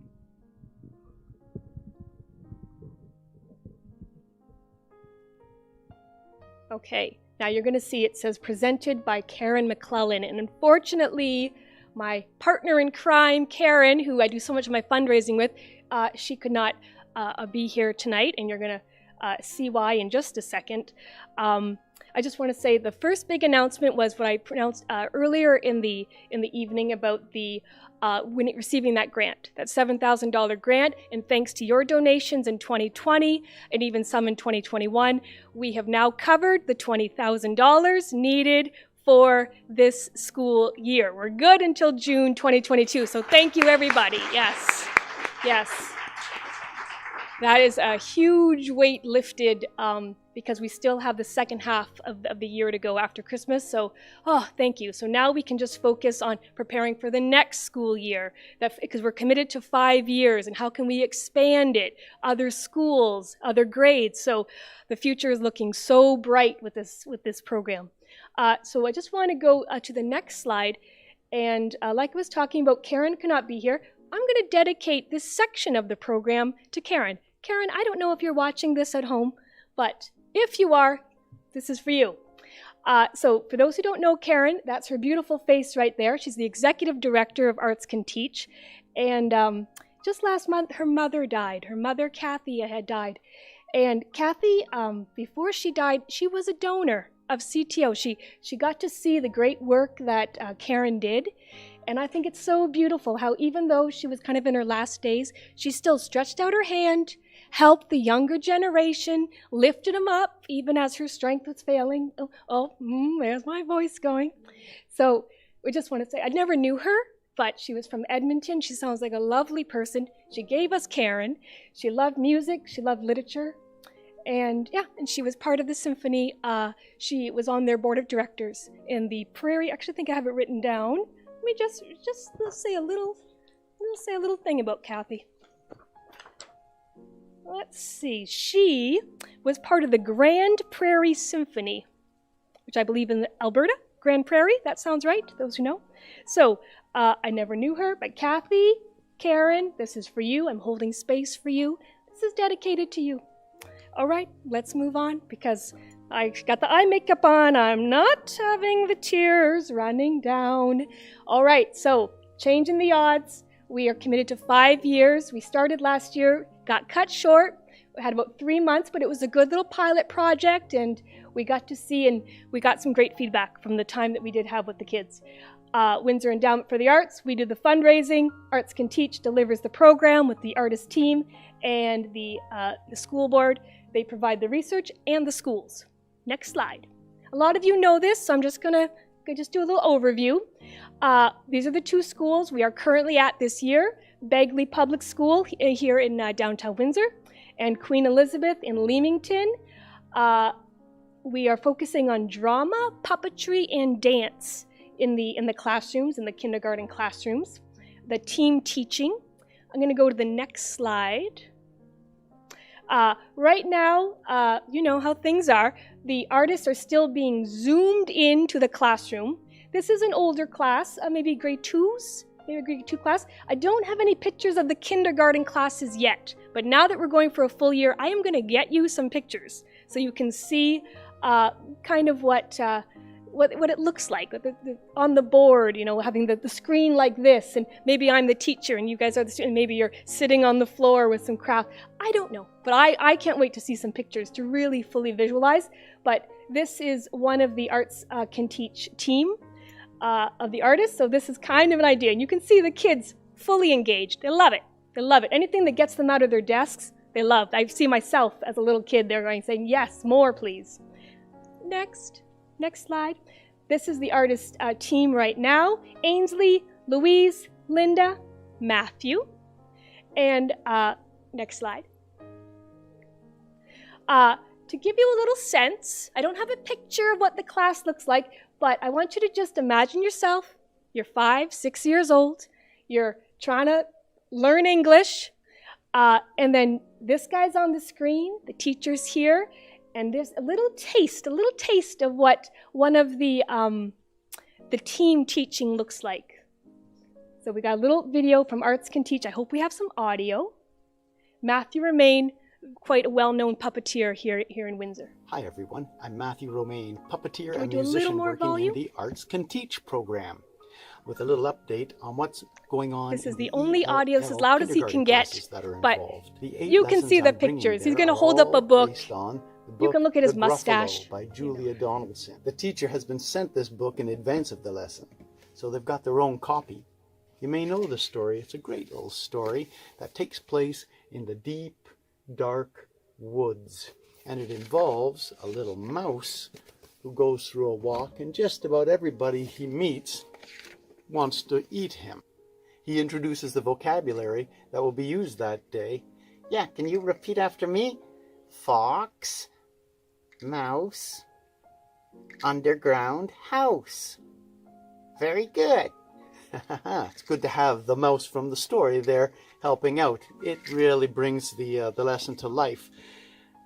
B: Okay, Now you're going to see it says presented by Karen McClellan. And unfortunately, my partner in crime, Karen, who I do so much of my fundraising with, she could not be here tonight, and you're going to see why in just a second. I just want to say the first big announcement was what I pronounced earlier in the evening about the receiving that grant, that $7,000 grant, and thanks to your donations in 2020 and even some in 2021, we have now covered the $20,000 needed for this school year. We're good until June 2022, so thank you everybody. Yes, yes. That is a huge weight lifted because we still have the second half of the year to go after Christmas. So, thank you. So now we can just focus on preparing for the next school year because we're committed to 5 years, and how can we expand it? Other schools, other grades. So the future is looking so bright with this program. So I just want to go to the next slide. And like I was talking about, Karen cannot be here. I'm going to dedicate this section of the program to Karen. Karen, I don't know if you're watching this at home, but if you are, this is for you. So for those who don't know Karen, that's her beautiful face right there. She's the executive director of Arts Can Teach. And just last month, her mother died. Her mother, Kathy, had died. And Kathy, before she died, she was a donor of CTO. She got to see the great work that Karen did. And I think it's so beautiful how even though she was kind of in her last days, she still stretched out her hand, helped the younger generation, lifted them up, even as her strength was failing. There's my voice going. So we just want to say, I never knew her, but she was from Edmonton. She sounds like a lovely person. She gave us Karen. She loved music. She loved literature. And yeah, and she was part of the symphony. She was on their board of directors in the Prairie. Actually, I think I have it written down. Let me just let's say a little thing about Kathy. Let's see. She was part of the Grand Prairie Symphony, which I believe in Alberta. Grand Prairie, that sounds right, those who know. So I never knew her, but Kathy, Karen, this is for you. I'm holding space for you. This is dedicated to you. All right, let's move on because I got the eye makeup on. I'm not having the tears running down. All right, so changing the odds. We are committed to 5 years. We started last year, got cut short. We had about 3 months, but it was a good little pilot project, and we got to see and we got some great feedback from the time that we did have with the kids. Windsor Endowment for the Arts, we do the fundraising. Arts Can Teach delivers the program with the artist team and the school board. They provide the research and the schools. Next slide. A lot of you know this, so I'm just going to do a little overview. These are the two schools we are currently at this year. Begley Public School here in downtown Windsor and Queen Elizabeth in Leamington. We are focusing on drama, puppetry, and dance in the classrooms, in the kindergarten classrooms. The team teaching. I'm going to go to the next slide. Right now, you know how things are. The artists are still being zoomed into the classroom. This is an older class, maybe grade 2s, maybe a grade 2 class. I don't have any pictures of the kindergarten classes yet, but now that we're going for a full year, I am going to get you some pictures so you can see kind of what it looks like on the board, you know, having the screen like this, and maybe I'm the teacher and you guys are the student, maybe you're sitting on the floor with some craft. I don't know, but I can't wait to see some pictures to really fully visualize. But this is one of the Arts Can Teach team of the artists, so this is kind of an idea. And you can see the kids fully engaged. They love it. They love it. Anything that gets them out of their desks, they love. I see myself as a little kid there going, saying, yes, more please. Next slide. This is the artist team right now. Ainsley, Louise, Linda, Matthew. And next slide. To give you a little sense, I don't have a picture of what the class looks like, but I want you to just imagine yourself. You're 5, 6 years old. You're trying to learn English. And then this guy's on the screen. The teacher's here. And there's a little taste of what one of the team teaching looks like. So we got a little video from Arts Can Teach. I hope we have some audio. Matthew Remain quite a well-known puppeteer here in Windsor.
F: Hi everyone, I'm Matthew Romaine, puppeteer
B: Can we
F: and
B: do a little
F: musician
B: more
F: working
B: volume?
F: in the Arts Can Teach program, with a little update on what's going on.
B: This is
F: in
B: the only audio, it's as
F: ELL
B: loud as he
F: kindergarten
B: can get,
F: classes that are
B: but
F: involved. The 8
B: you can
F: lessons
B: see the
F: I'm bringing
B: pictures. He's
F: there
B: going to
F: are
B: hold up a
F: all
B: book.
F: based on the
B: You
F: book,
B: can look at his
F: The
B: mustache.
F: Gruffalo by Julia Donaldson. The teacher has been sent this book in advance of the lesson, so they've got their own copy. You may know the story. It's a great little story that takes place in the deep, dark woods. And it involves a little mouse who goes through a walk, and just about everybody he meets wants to eat him. He introduces the vocabulary that will be used that day. Yeah, can you repeat after me? Fox, mouse, underground house. Very good. It's good to have the mouse from the story there helping out. It really brings the lesson to life.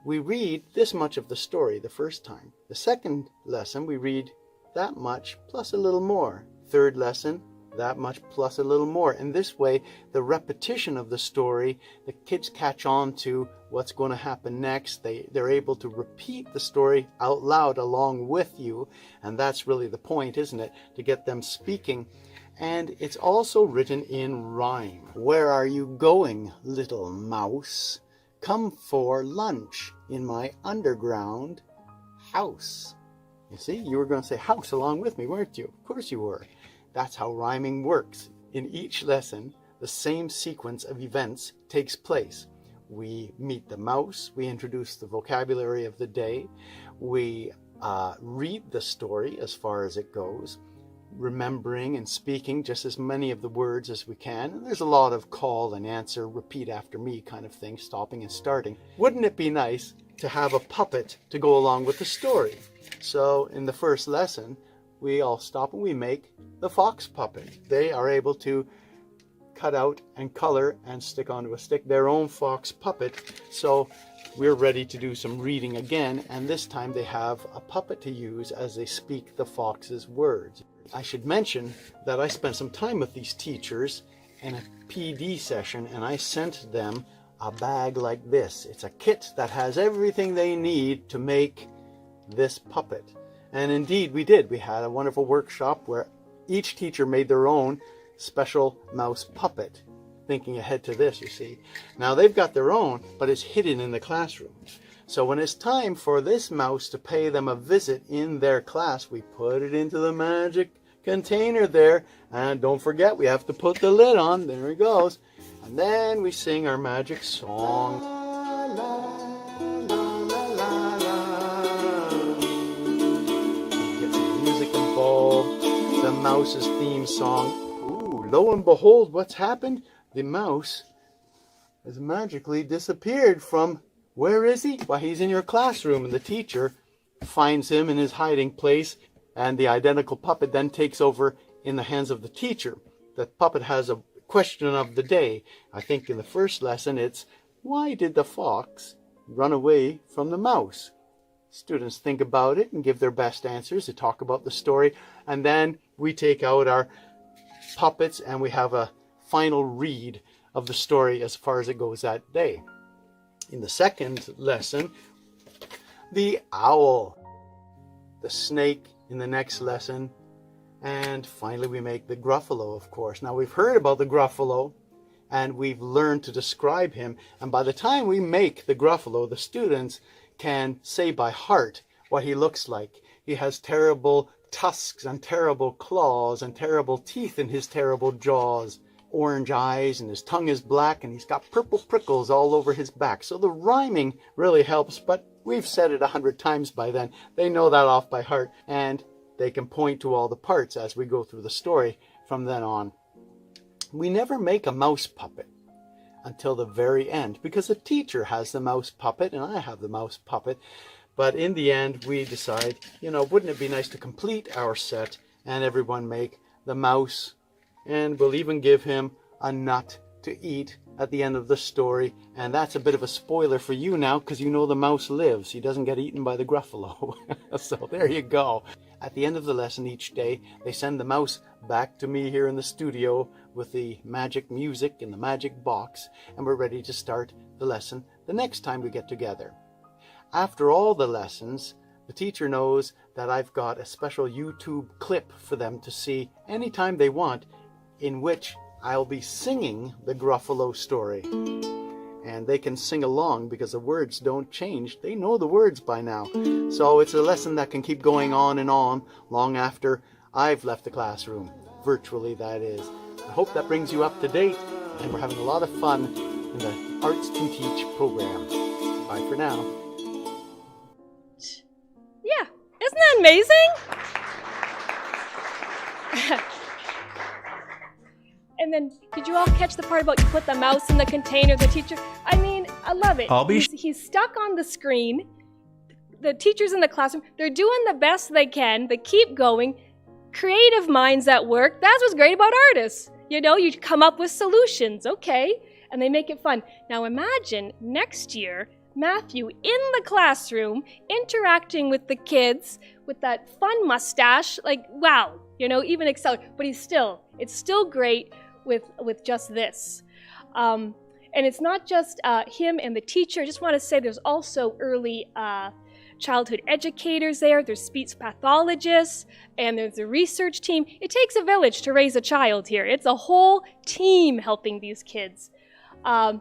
F: We read this much of the story the first time. The second lesson, we read that much plus a little more. Third lesson, that much plus a little more. And this way, the repetition of the story, the kids catch on to what's going to happen next. They're able to repeat the story out loud along with you. And that's really the point, isn't it? To get them speaking. And it's also written in rhyme. Where are you going, little mouse? Come for lunch in my underground house. You see, you were going to say house along with me, weren't you? Of course you were. That's how rhyming works. In each lesson, the same sequence of events takes place. We meet the mouse, we introduce the vocabulary of the day, we read the story as far as it goes, remembering and speaking just as many of the words as we can. And there's a lot of call and answer, repeat after me kind of thing, stopping and starting. Wouldn't it be nice to have a puppet to go along with the story? So in the first lesson, we all stop and we make the fox puppet. They are able to cut out and color and stick onto a stick their own fox puppet. So we're ready to do some reading again, and this time they have a puppet to use as they speak the fox's words. I should mention that I spent some time with these teachers in a PD session, and I sent them a bag like this. It's a kit that has everything they need to make this puppet. And indeed we did. We had a wonderful workshop where each teacher made their own special mouse puppet. Thinking ahead to this, you see. Now they've got their own, but it's hidden in the classroom. So when it's time for this mouse to pay them a visit in their class, we put it into the magic container there. And don't forget, we have to put the lid on. There it goes. And then we sing our magic song. La, la, la, la, la. Get some music involved. The mouse's theme song. Ooh, lo and behold, what's happened? The mouse has magically disappeared from, where is he? Well, he's in your classroom, and the teacher finds him in his hiding place, and the identical puppet then takes over in the hands of the teacher. The puppet has a question of the day. I think in the first lesson it's, why did the fox run away from the mouse? Students think about it and give their best answers to talk about the story, and then we take out our puppets and we have a final read of the story as far as it goes that day. In the second lesson, the owl, the snake in the next lesson, and finally we make the Gruffalo, of course. Now we've heard about the Gruffalo and we've learned to describe him, and by the time we make the Gruffalo, the students can say by heart what he looks like. He has terrible tusks and terrible claws and terrible teeth in his terrible jaws, orange eyes, and his tongue is black, and he's got purple prickles all over his back. So the rhyming really helps, but we've said it 100 times by then. They know that off by heart, and they can point to all the parts as we go through the story from then on. We never make a mouse puppet until the very end, because the teacher has the mouse puppet and I have the mouse puppet. But in the end, we decide, wouldn't it be nice to complete our set and everyone make the mouse, and we'll even give him a nut to eat at the end of the story. And that's a bit of a spoiler for you now, because you know the mouse lives. He doesn't get eaten by the Gruffalo. So there you go. At the end of the lesson each day, they send the mouse back to me here in the studio with the magic music and the magic box, and we're ready to start the lesson the next time we get together. After all the lessons, the teacher knows that I've got a special YouTube clip for them to see anytime they want, in which I'll be singing the Gruffalo story. And they can sing along because the words don't change. They know the words by now. So it's a lesson that can keep going on and on long after I've left the classroom. Virtually, that is. I hope that brings you up to date, and we're having a lot of fun in the Arts Can Teach program. Bye for now.
B: Yeah, isn't that amazing? And then, did you all catch the part about you put the mouse in the container, the teacher? I mean, I love it. He's stuck on the screen. The teachers in the classroom, they're doing the best they can. They keep going. Creative minds at work. That's what's great about artists. You know, you come up with solutions, okay? And they make it fun. Now imagine next year, Matthew in the classroom, interacting with the kids with that fun mustache. Like, wow, you know, even accelerate. But it's still great with just this. And it's not just him and the teacher. I just want to say there's also early childhood educators there. There's speech pathologists, and there's a research team. It takes a village to raise a child here. It's a whole team helping these kids. And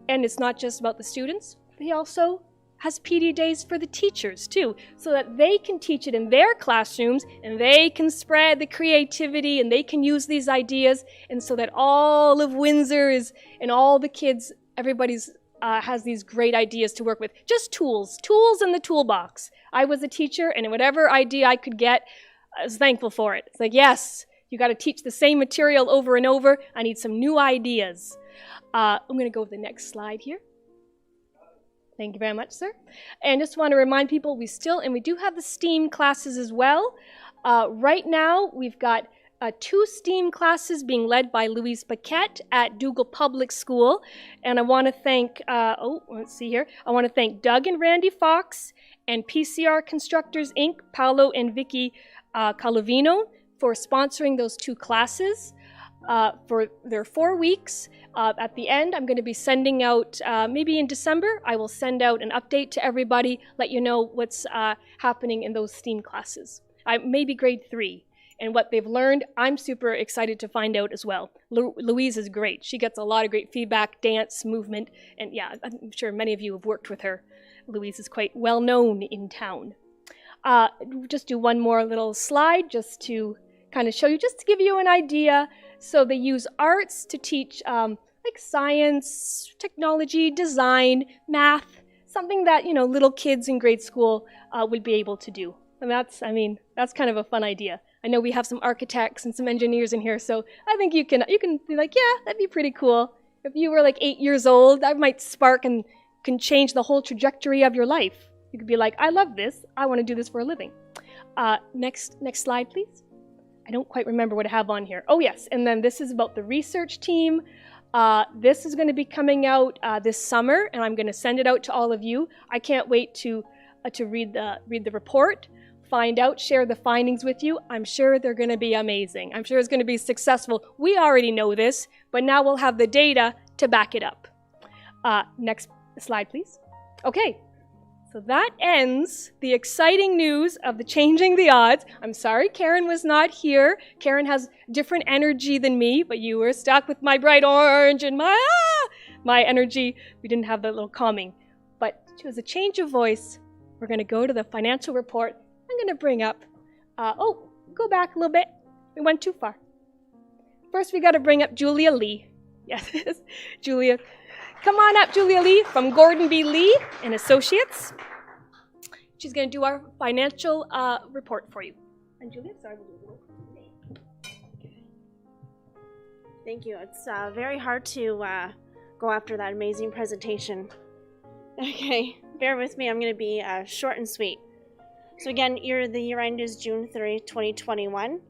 B: it's not just about the students. He also has PD days for the teachers too, so that they can teach it in their classrooms, and they can spread the creativity, and they can use these ideas, and so that all of Windsor is, and all the kids, everybody's has these great ideas to work with. Just tools in the toolbox. I was a teacher, and whatever idea I could get, I was thankful for it. It's like, yes, you got to teach the same material over and over. I need some new ideas. I'm going to go with the next slide here. Thank you very much, sir. And just want to remind people, we do have the STEAM classes as well. Right now, we've got 2 STEAM classes being led by Louise Paquette at Dougal Public School. And I want to thank, let's see here. I want to thank Doug and Randy Fox and PCR Constructors, Inc., Paolo and Vicky Calovino for sponsoring those 2 classes for their 4 weeks. At the end, I'm going to be sending out, maybe in December, I will send out an update to everybody, let you know what's happening in those STEAM classes. Maybe grade 3. And what they've learned, I'm super excited to find out as well. Louise is great. She gets a lot of great feedback, dance, movement, and yeah, I'm sure many of you have worked with her. Louise is quite well known in town. Just do one more little slide just to kind of show you, just to give you an idea. So they use arts to teach like science, technology, design, math, something that, you know, little kids in grade school would be able to do. And that's kind of a fun idea. I know we have some architects and some engineers in here, so I think you can be like, yeah, that'd be pretty cool. If you were like 8 years old, that might spark and can change the whole trajectory of your life. You could be like, I love this. I want to do this for a living. Next slide, please. I don't quite remember what I have on here. Oh, yes, and then this is about the research team. This is going to be coming out this summer, and I'm going to send it out to all of you. I can't wait to read the report, find out, share the findings with you. I'm sure they're going to be amazing. I'm sure it's going to be successful. We already know this, but now we'll have the data to back it up. Next slide, please. Okay, so that ends the exciting news of the Changing the Odds. I'm sorry Karen was not here. Karen has different energy than me, but you were stuck with my bright orange and my energy. We didn't have that little calming. But it was a change of voice. We're going to go to the financial report. I'm going to bring up, go back a little bit. We went too far. First, we got to bring up Julia Lee. Yes, Julia. Come on up, Julia Lee from Gordon B. Lee and Associates. She's going to do our financial report for you. And Julia, sorry.
G: Thank you. It's very hard to go after that amazing presentation. Okay, bear with me. I'm going to be short and sweet. So again, the year end is June 30, 2021.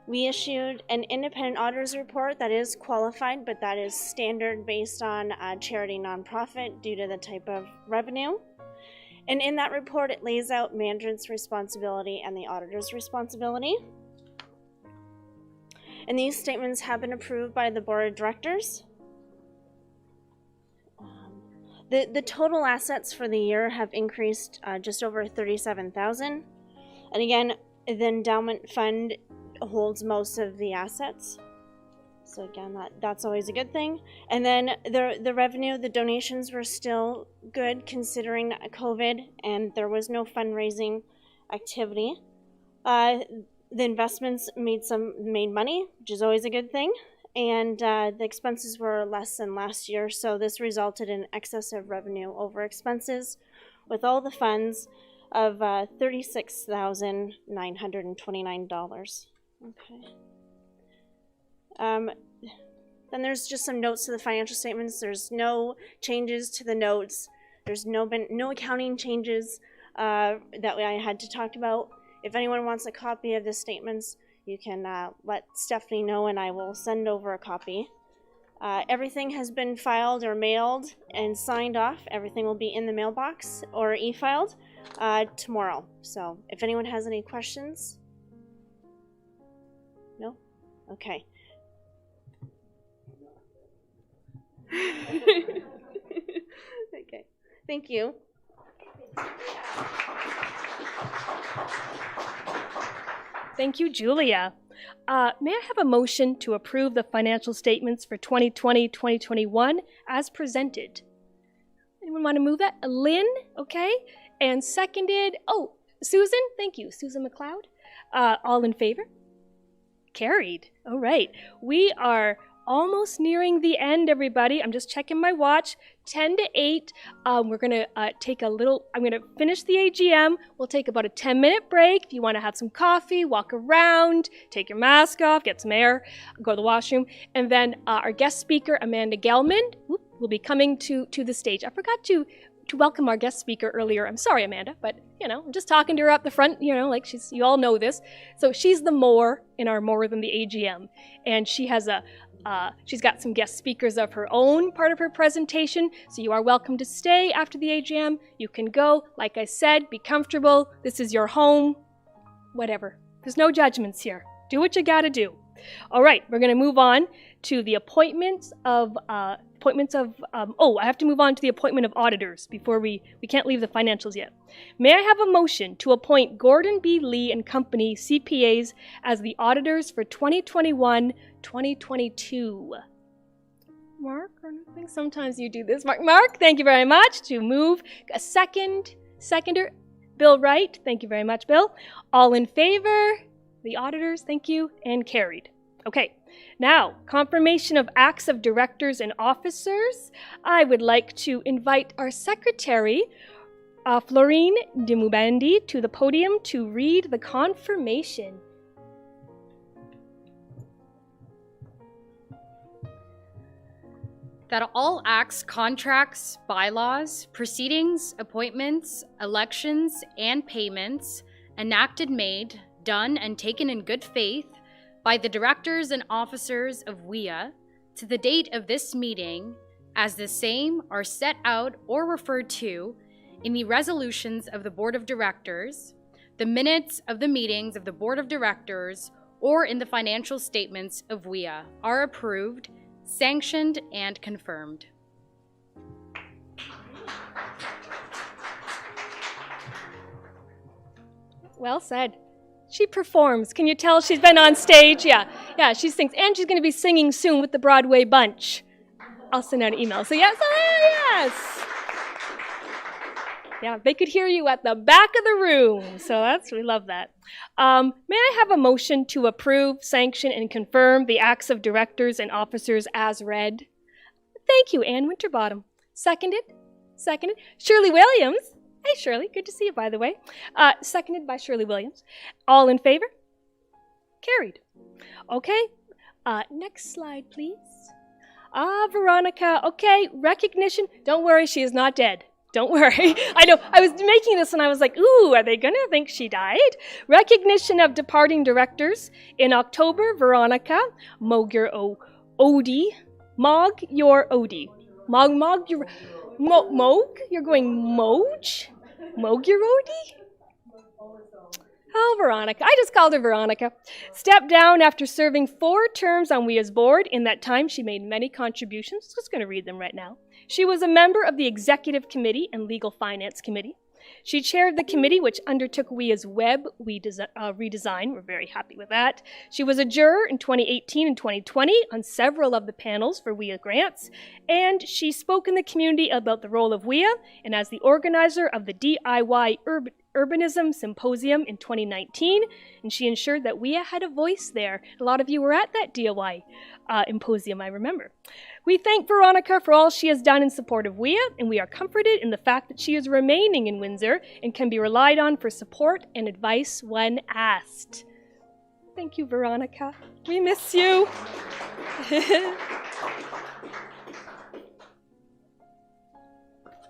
G: We issued an independent auditor's report that is qualified, but that is standard based on charity nonprofit due to the type of revenue. And in that report, it lays out management's responsibility and the auditor's responsibility. And these statements have been approved by the board of directors. The total assets for the year have increased just over 37,000. And again, the endowment fund holds most of the assets. So again, that's always a good thing. And then the revenue, the donations were still good considering COVID and there was no fundraising activity. The investments made money, which is always a good thing. And the expenses were less than last year, so this resulted in excess of revenue over expenses with all the funds of $36,929. Okay. Then there's just some notes to the financial statements. There's no changes to the notes. There's been no accounting changes that I had to talk about. If anyone wants a copy of the statements, you can let Stephanie know and I will send over a copy. Everything has been filed or mailed and signed off. Everything will be in the mailbox or e-filed tomorrow. So if anyone has any questions? No? Okay. Okay. Thank you.
B: Thank you, Julia. May I have a motion to approve the financial statements for 2020-2021 as presented? Anyone want to move that? Lynn, okay. And seconded, oh, Susan, thank you, Susan McLeod. All in favor? Carried. All right. We are almost nearing the end, everybody. I'm just checking my watch. 10 to 8. We're going to take a little, I'm going to finish the AGM. We'll take about a 10-minute break. If you want to have some coffee, walk around, take your mask off, get some air, go to the washroom. And then our guest speaker, Amanda Gelman, will be coming to the stage. I forgot to welcome our guest speaker earlier. I'm sorry, Amanda, but, I'm just talking to her up the front, like you all know this. So she's the more in our More Than the AGM. And she has she's got some guest speakers of her own, part of her presentation, so you are welcome to stay after the AGM. You can go, like I said, be comfortable. This is your home, whatever. There's no judgments here. Do what you gotta do. All right, we're gonna move on to the appointments of, I have to move on to the appointment of auditors before we can't leave the financials yet. May I have a motion to appoint Gordon B. Lee and Company CPAs as the auditors for 2021-2022? Mark, I think sometimes you do this. Mark, thank you very much. To move a seconder, Bill Wright. Thank you very much, Bill. All in favor? The auditors, thank you, and carried. Okay, now, confirmation of acts of directors and officers. I would like to invite our secretary, Florine Dimubandi, to the podium to read the confirmation.
H: That all acts, contracts, bylaws, proceedings, appointments, elections, and payments enacted, made, done, and taken in good faith by the directors and officers of WIA to the date of this meeting, as the same are set out or referred to in the resolutions of the Board of Directors, the minutes of the meetings of the Board of Directors, or in the financial statements of WIA, are approved, sanctioned, and confirmed.
B: Well said. She performs. Can you tell she's been on stage? Yeah, she sings. And she's going to be singing soon with the Broadway Bunch. I'll send out an email. So yes, yes. Yeah, they could hear you at the back of the room. So we love that. May I have a motion to approve, sanction, and confirm the acts of directors and officers as read? Thank you, Ann Winterbottom. Seconded. Shirley Williams. Hey, Shirley. Good to see you, by the way. Seconded by Shirley Williams. All in favor? Carried. Okay. Next slide, please. Veronica. Okay, recognition. Don't worry, she is not dead. Don't worry. I know, I was making this and I was like, ooh, are they going to think she died? Recognition of departing directors. In October, Veronica Mogur Odie. Mog your Odie. Mog your... Mog? You're going Moj? Mogurodi? Oh, Veronica. I just called her Veronica. Stepped down after serving 4 terms on WIA's board. In that time, she made many contributions. Just going to read them right now. She was a member of the Executive Committee and Legal Finance Committee. She chaired the committee which undertook WIA's web redesign. We're very happy with that. She was a juror in 2018 and 2020 on several of the panels for WIA grants, and she spoke in the community about the role of WIA, and as the organizer of the DIY Urbanism Symposium in 2019, and she ensured that WIA had a voice there. A lot of you were at that DIY symposium, I remember. We thank Veronica for all she has done in support of WIA, and we are comforted in the fact that she is remaining in Windsor and can be relied on for support and advice when asked. Thank you, Veronica. We miss you.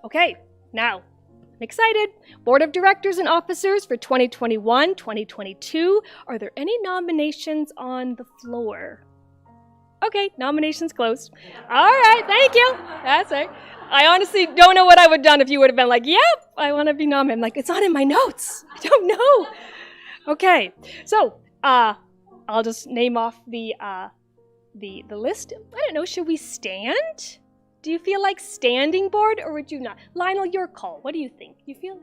B: Okay, now, I'm excited. Board of Directors and Officers for 2021-2022. Are there any nominations on the floor? Okay, nominations closed. All right, thank you. That's right. I honestly don't know what I would have done if you would have been like, yep, I want to be nominated. I'm like, it's not in my notes. I don't know. Okay, so I'll just name off the list. I don't know, should we stand? Do you feel like standing, board, or would you not? Lionel, your call. What do you think? You feel?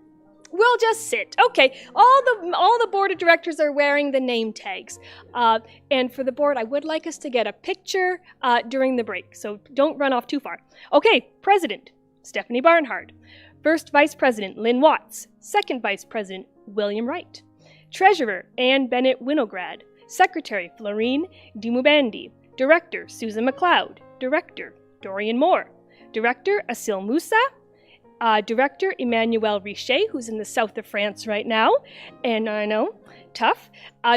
B: We'll just sit. Okay. All the board of directors are wearing the name tags. And for the board, I would like us to get a picture during the break. So don't run off too far. Okay. President, Stephanie Barnhart. First Vice President, Lynn Watts. Second Vice President, William Wright. Treasurer, Ann Bennett Winograd. Secretary, Florine Dimubandi. Director, Susan McLeod. Director, Dorian Moore. Director, Asil Musa. Director, Emmanuel Richer, who's in the south of France right now. And I know, tough.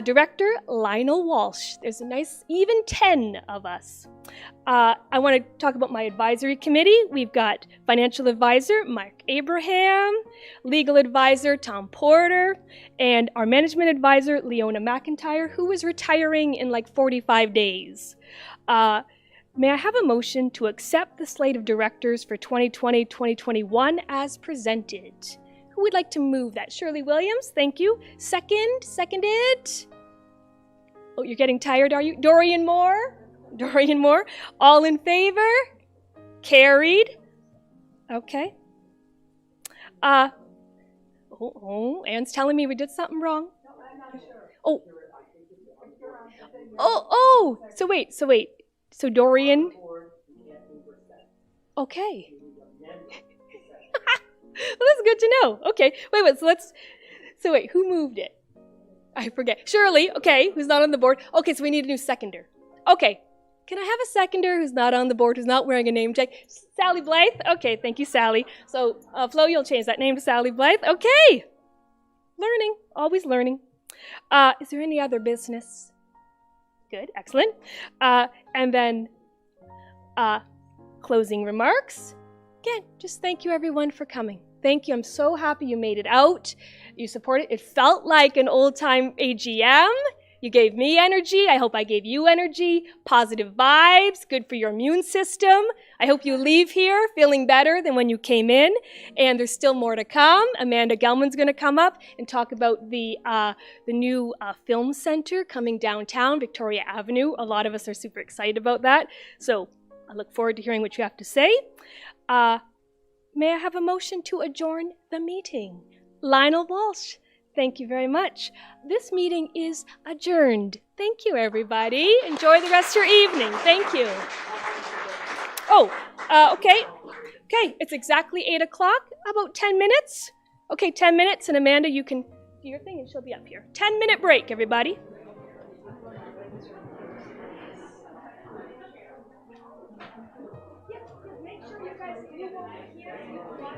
B: Director, Lionel Walsh. There's a nice, even 10 of us. I want to talk about my advisory committee. We've got financial advisor, Mark Abraham, legal advisor, Tom Porter, and our management advisor, Leona McIntyre, who is retiring in like 45 days. May I have a motion to accept the slate of directors for 2020-2021 as presented? Who would like to move that? Shirley Williams, thank you. Seconded. Oh, you're getting tired, are you? Dorian Moore? All in favor? Carried. Okay. Anne's telling me we did something wrong. So wait. So Dorian. Okay. Well, that's good to know. Okay. Wait. So who moved it? I forget. Shirley. Okay. Who's not on the board? Okay. So we need a new seconder. Okay. Can I have a seconder who's not on the board, who's not wearing a name tag? Sally Blythe? Okay. Thank you, Sally. So, Flo, you'll change that name to Sally Blythe. Okay. Learning. Always learning. Is there any other business? Good, excellent. And then closing remarks. Again, just thank you everyone for coming. Thank you. I'm so happy you made it out. You supported. It felt like an old-time AGM. You gave me energy. I hope I gave you energy. Positive vibes. Good for your immune system. I hope you leave here feeling better than when you came in. And there's still more to come. Amanda Gelman's going to come up and talk about the new film center coming downtown, Victoria Avenue. A lot of us are super excited about that. So I look forward to hearing what you have to say. May I have a motion to adjourn the meeting? Lionel Walsh. Thank you very much. This meeting is adjourned. Thank you, everybody. Enjoy the rest of your evening. Thank you. Okay. It's exactly 8 o'clock. About 10 minutes. Okay, 10 minutes, and Amanda, you can do your thing, and she'll be up here. 10-minute break, everybody. Make sure you guys do over here and watch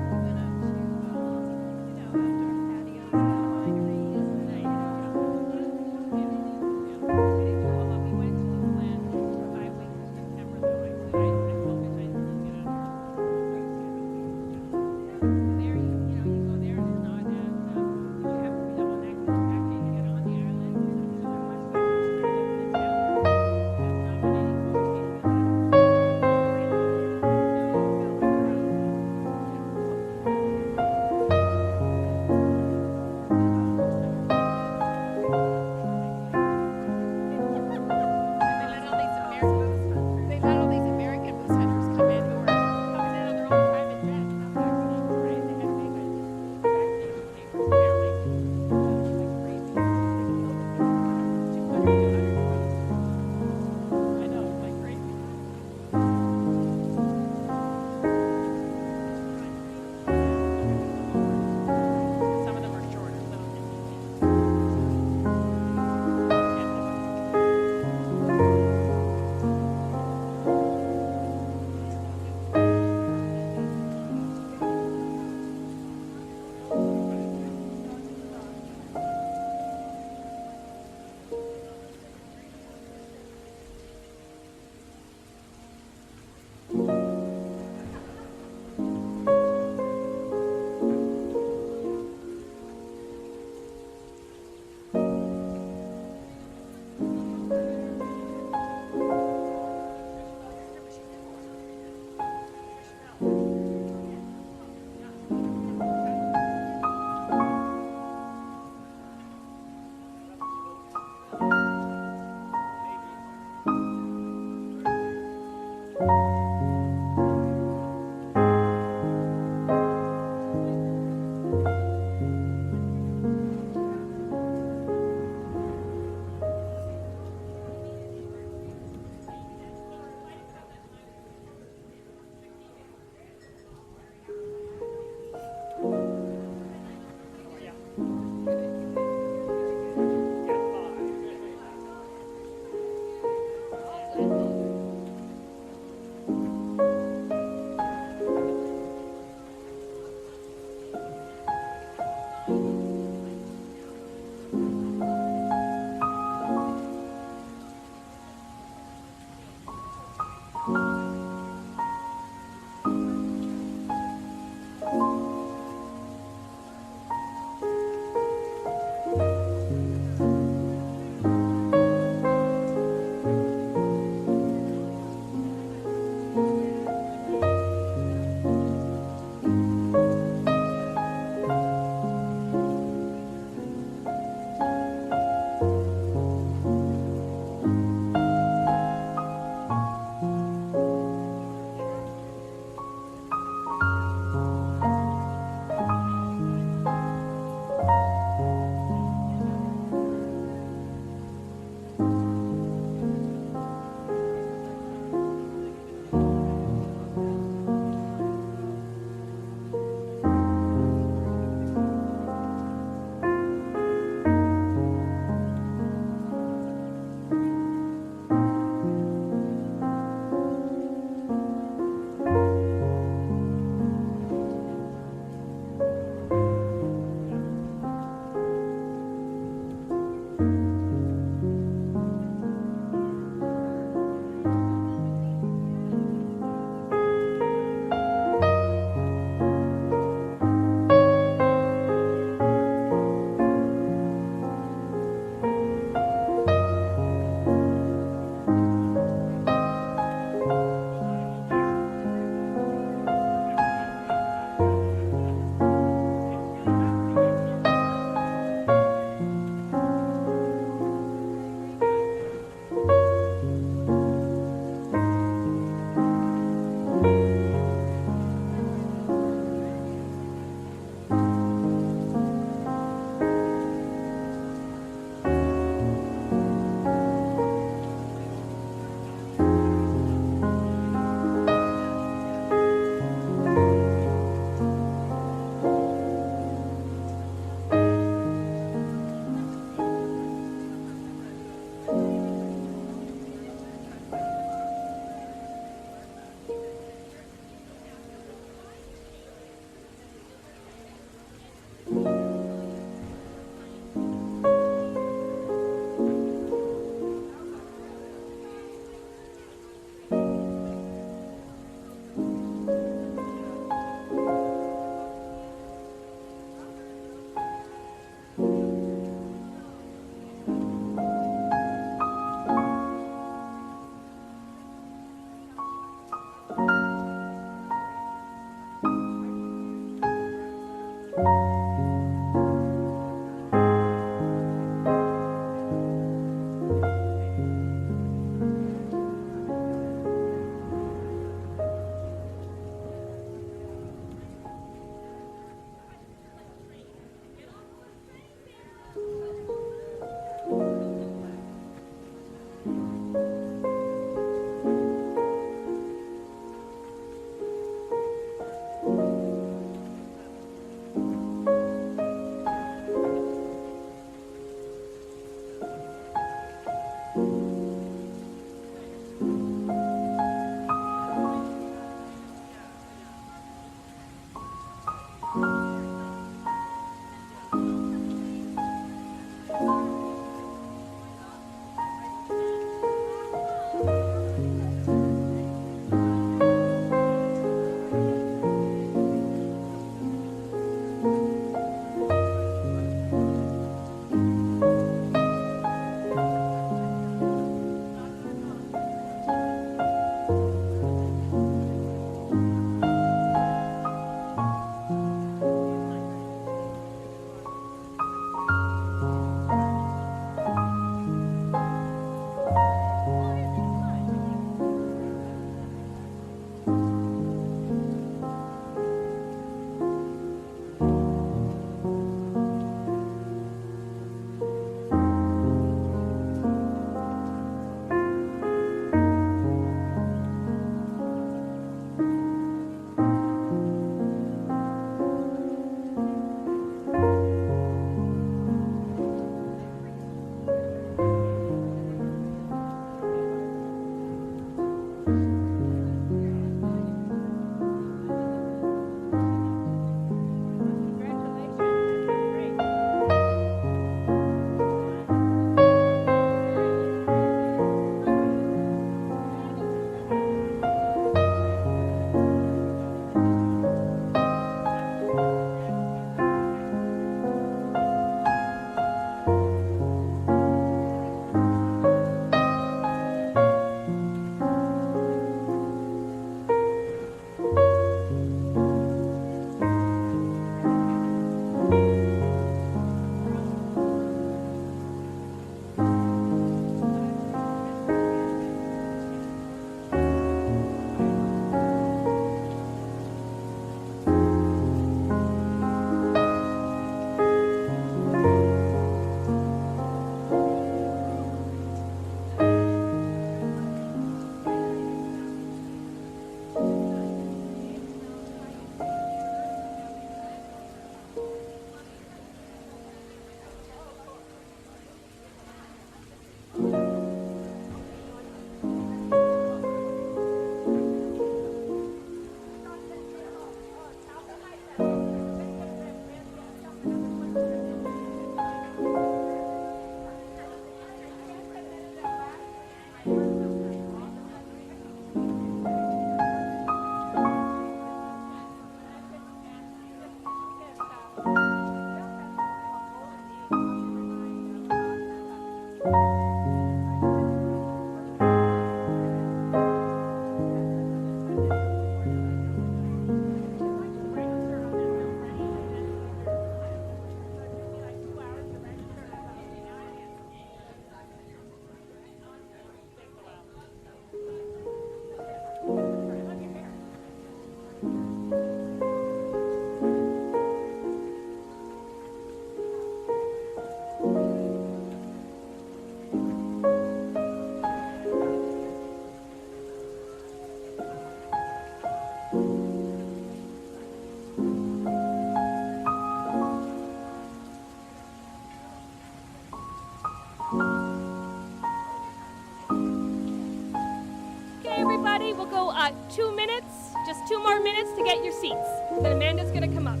B: Everybody, we'll go 2 minutes, just 2 more minutes to get your seats. Then Amanda's gonna come up.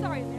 B: Sorry, Amanda.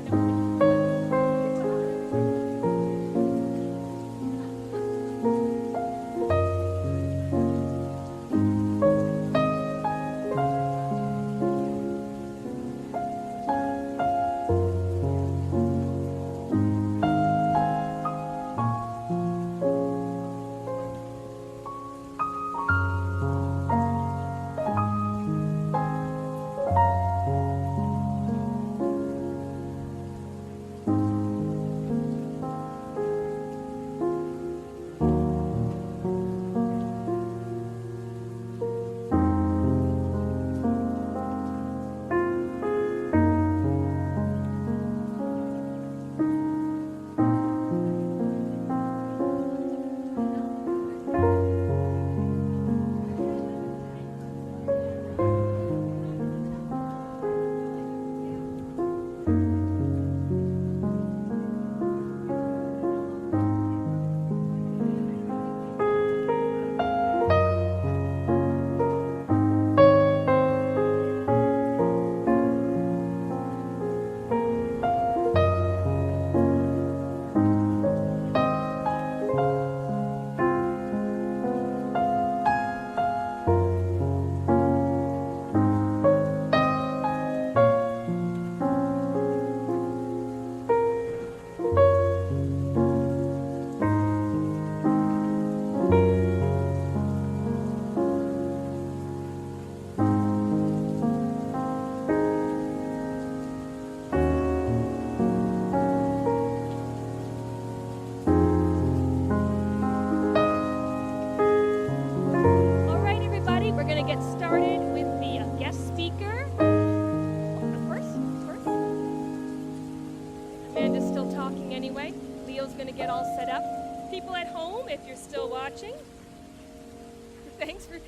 B: Thanks for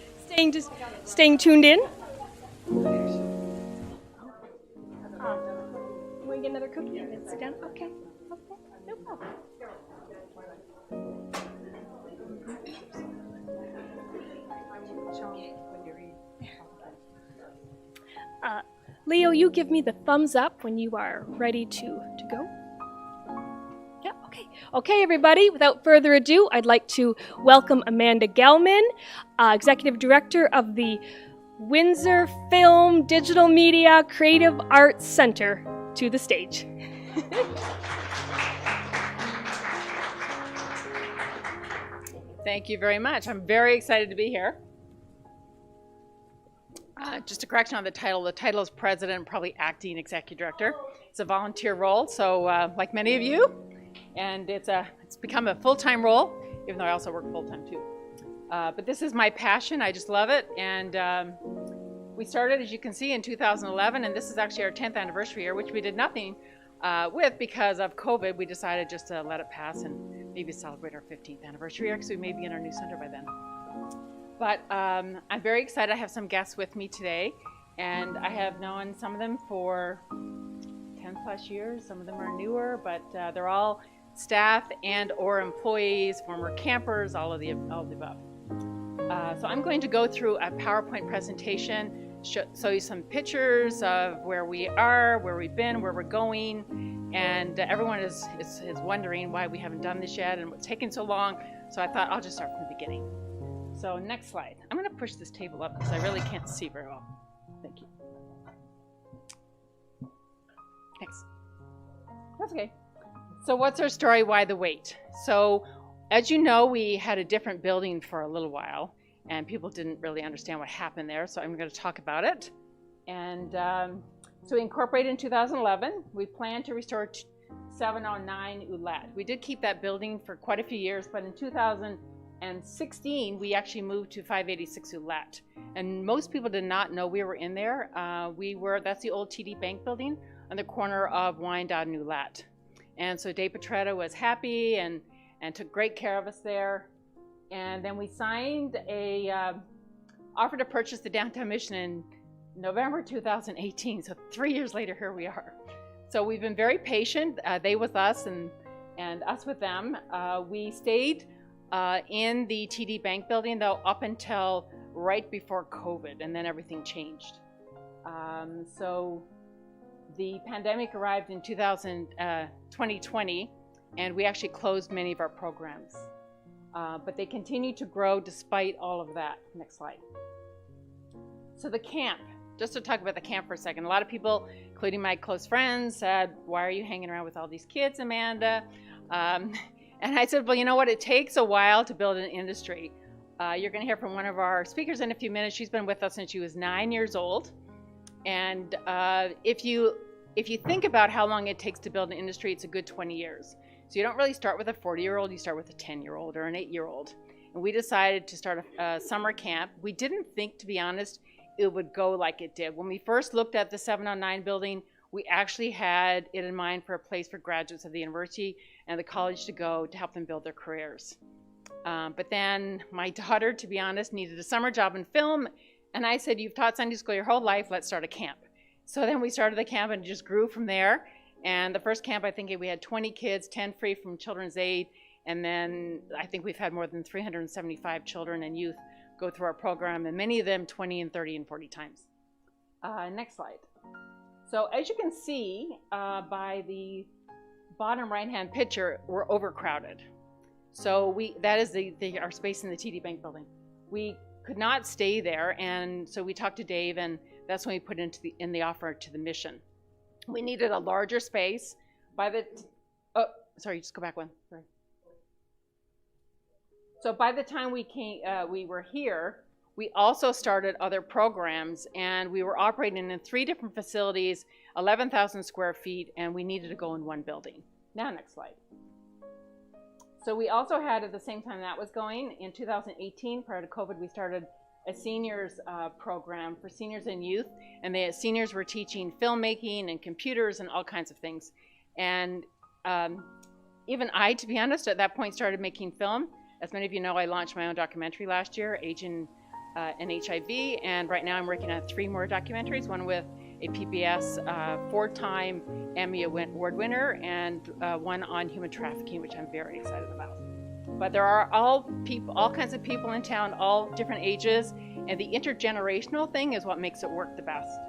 B: staying tuned in. Want to get another cookie and then sit down? Okay. No problem. Leo, you give me the thumbs up when you are ready to go. Yeah, okay. Okay, everybody, without further ado, I'd like to welcome Amanda Gelman, Executive Director of the Windsor Film Digital Media Creative Arts Center, to the stage.
I: Thank you very much. I'm very excited to be here. Just a correction on the title. The title is President, probably Acting Executive Director. It's a volunteer role, so like many of you, and it's become a full-time role, even though I also work full-time too. But this is my passion. I just love it, and we started, as you can see, in 2011, and this is actually our 10th anniversary year, which we did nothing with because of COVID. We decided just to let it pass and maybe celebrate our 15th anniversary year, because we may be in our new center by then. But I'm very excited. I have some guests with me today, and I have known some of them for 10 plus years. Some of them are newer, but they're all staff and or employees, former campers, all of the above. So I'm going to go through a PowerPoint presentation, show you some pictures of where we are, where we've been, where we're going, and everyone is wondering why we haven't done this yet and what's taking so long. So I thought I'll just start from the beginning. So next slide. I'm going to push this table up because I really can't see very well. Thank you. Thanks. That's okay. So what's our story? Why the wait? So as you know, we had a different building for a little while, and people didn't really understand what happened there. So I'm going to talk about it. And so we incorporated in 2011. We plan to restore 709 Ouellette. We did keep that building for quite a few years, but in 2016, we actually moved to 586 Ouellette. And most people did not know we were in there. That's the old TD Bank building on the corner of Wyandotte and Ouellette. And so Dave Petretta was happy and took great care of us there. And then we signed a offer to purchase the downtown mission in November 2018. So 3 years later, here we are. So we've been very patient, they with us and us with them. We stayed in the TD Bank building, though, up until right before COVID, and then everything changed. So the pandemic arrived in 2020, and we actually closed many of our programs. But they continue to grow despite all of that. Next slide. So the camp, just to talk about the camp for a second. A lot of people, including my close friends, said, why are you hanging around with all these kids, Amanda? And I said, well, you know what? It takes a while to build an industry. You're going to hear from one of our speakers in a few minutes. She's been with us since she was 9 years old. And if you think about how long it takes to build an industry, it's a good 20 years. So you don't really start with a 40-year-old, you start with a 10-year-old or an 8-year-old. And we decided to start a summer camp. We didn't think, to be honest, it would go like it did. When we first looked at the 709 building, we actually had it in mind for a place for graduates of the university and the college to go to help them build their careers. But then my daughter, to be honest, needed a summer job in film. And I said, you've taught Sunday school your whole life, let's start a camp. So then we started the camp and it just grew from there. And the first camp, I think we had 20 kids, 10 free from Children's Aid. And then I think we've had more than 375 children and youth go through our program, and many of them 20 and 30 and 40 times. Next slide. So as you can see by the bottom right-hand picture, we're overcrowded. So that is our space in the TD Bank building. We could not stay there, and so we talked to Dave, and that's when we put in the offer to the mission. We needed a larger space. Sorry, just go back one. Sorry. So by the time we were here, we also started other programs, and we were operating in 3 different facilities, 11,000 square feet, and we needed to go in one building. Now, next slide. So we also had, at the same time that was going, in 2018, prior to COVID, we started a seniors program for seniors and youth, and the seniors were teaching filmmaking and computers and all kinds of things. And even I, to be honest, at that point started making film. As many of you know, I launched my own documentary last year, Aging and HIV, and right now I'm working on 3 more documentaries, one with a PBS 4-time Emmy Award winner, and one on human trafficking, which I'm very excited about. But there are all kinds of people in town, all different ages, and the intergenerational thing is what makes it work the best.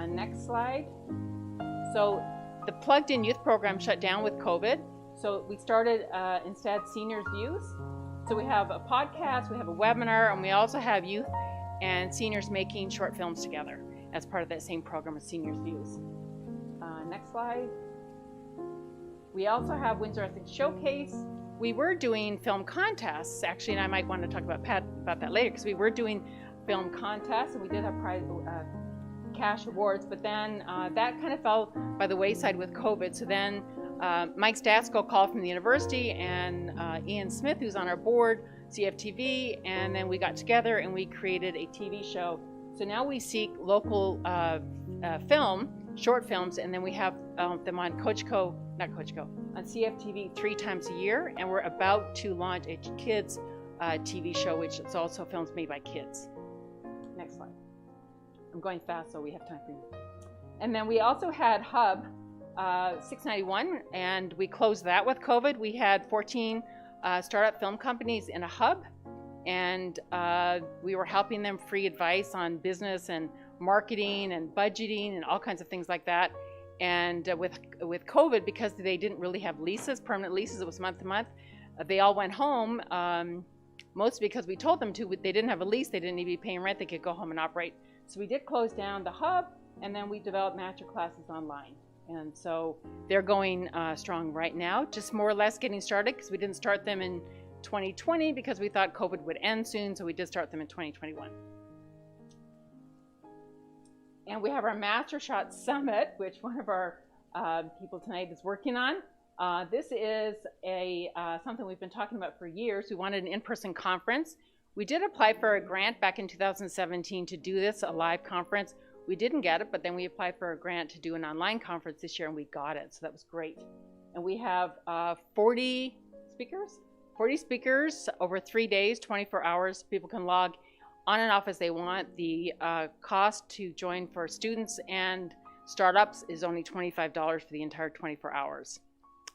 I: Next slide. So the Plugged In Youth program shut down with COVID. So we started instead Seniors Views. So we have a podcast, we have a webinar, and we also have youth and seniors making short films together as part of that same program as Seniors Views. Next slide. We also have Windsor Ethics Showcase. We were doing film contests, actually, and I might want to talk about Pat about that later, because we were doing film contests, and we did have cash awards, but then that kind of fell by the wayside with COVID. So then Mike Statsko called from the university, and Ian Smith, who's on our board, CFTV, and then we got together and we created a TV show. So now we seek local short films, and then we have them on on CFTV 3 times a year, and we're about to launch a kids TV show, which is also films made by kids. Next slide. I'm going fast, so we have time for you. And then we also had Hub 691, and we closed that with COVID. We had 14 startup film companies in a hub, and we were helping them free advice on business and marketing and budgeting and all kinds of things like that. And with COVID, because they didn't really have leases, permanent leases, it was month to month, they all went home, mostly because we told them to. They didn't have a lease, they didn't need to be paying rent, they could go home and operate. So we did close down the hub, and then we developed master classes online. And so they're going strong right now, just more or less getting started, because we didn't start them in 2020 because we thought COVID would end soon, so we did start them in 2021. And we have our Master Shot Summit, which one of our people tonight is working on. This is something we've been talking about for years. We wanted an in-person conference. We did apply for a grant back in 2017 to do this, a live conference. We didn't get it, but then we applied for a grant to do an online conference this year, and we got it, so that was great. And we have 40 speakers over 3 days, 24 hours. People can log on and off as they want. The cost to join for students and startups is only $25 for the entire 24 hours.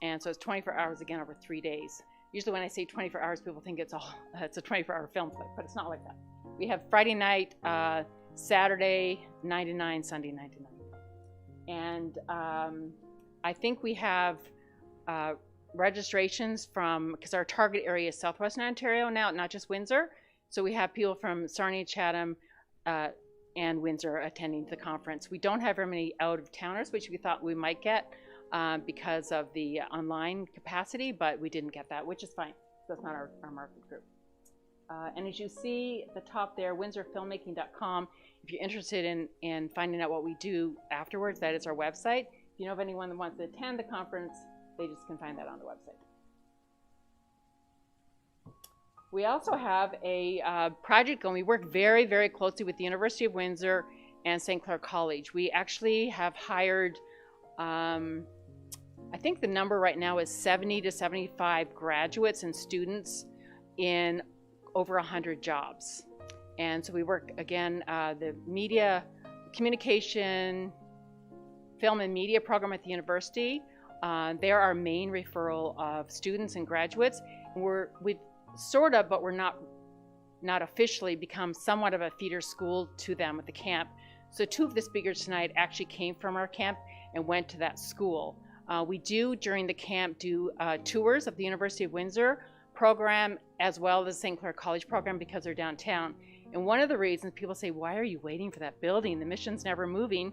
I: And so it's 24 hours again over 3 days. Usually when I say 24 hours, people think it's a 24-hour film clip, but it's not like that. We have Friday night, Saturday 9 to 9, Sunday 9 to 9. And I think we have registrations from, because our target area is Southwestern Ontario now, not just Windsor. So we have people from Sarnia, Chatham, and Windsor attending the conference. We don't have very many out-of-towners, which we thought we might get because of the online capacity, but we didn't get that, which is fine. That's not our market group. And as you see at the top there, windsorfilmmaking.com, if you're interested in finding out what we do afterwards, that is our website. If you know of anyone that wants to attend the conference, they just can find that on the website. We also have a project going. We work very, very closely with the University of Windsor and St. Clair College. We actually have hired, I think the number right now is 70 to 75 graduates and students in over 100 jobs. And so we work, again, the media, communication, film and media program at the university. They're our main referral of students and graduates. And we've sort of, but we're not officially become somewhat of a feeder school to them at the camp. So 2 of the speakers tonight actually came from our camp and went to that school. We do, during the camp, do tours of the University of Windsor program as well as St. Clair College program because they're downtown. And one of the reasons people say, why are you waiting for that building? The mission's never moving.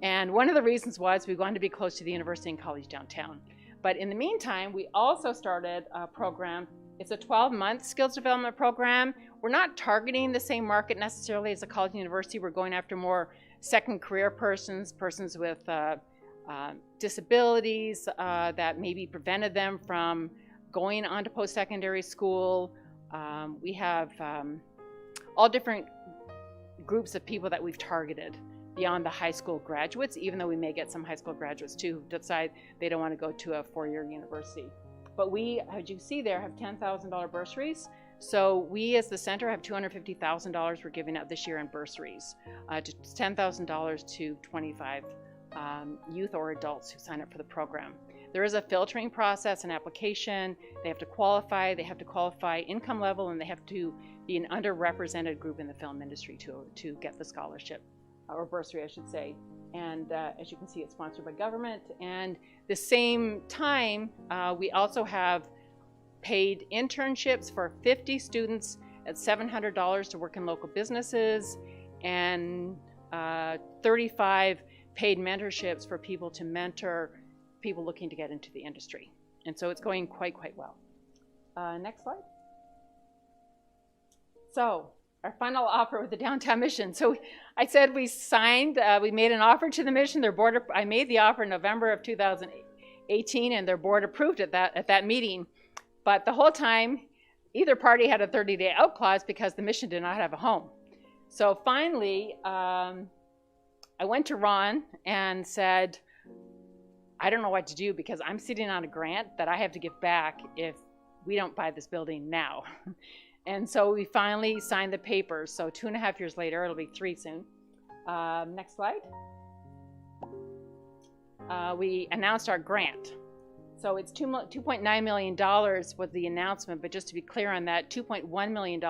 I: And one of the reasons was we wanted to be close to the university and college downtown. But in the meantime, we also started a program. It's a 12-month skills development program. We're not targeting the same market necessarily as a college and university. We're going after more second career persons with disabilities that maybe prevented them from going on to post-secondary school. We have all different groups of people that we've targeted beyond the high school graduates, even though we may get some high school graduates too who decide they don't want to go to a 4-year university. But we, as you see there, have $10,000 bursaries. So we as the center have $250,000 we're giving out this year in bursaries, to $10,000 to 25 youth or adults who sign up for the program. There is a filtering process, an application. They have to qualify income level, and they have to be an underrepresented group in the film industry to get the scholarship. or bursary, I should say. And as you can see, it's sponsored by government. And the same time, we also have paid internships for 50 students at $700 to work in local businesses, and 35 paid mentorships for people to mentor people looking to get into the industry. And so it's going quite well. Next slide. So our final offer with the downtown mission. So I said we signed, we made an offer to the mission. Their board, I made the offer in November of 2018, and their board approved it at that meeting. But the whole time, either party had a 30-day out clause because the mission did not have a home. So finally, I went to Ron and said, I don't know what to do because I'm sitting on a grant that I have to give back if we don't buy this building now. And so we finally signed the papers. So 2.5 years later, it'll be 3 soon. Next slide. We announced our grant. So it's $2.9 million was the announcement, but just to be clear on that, $2.1 million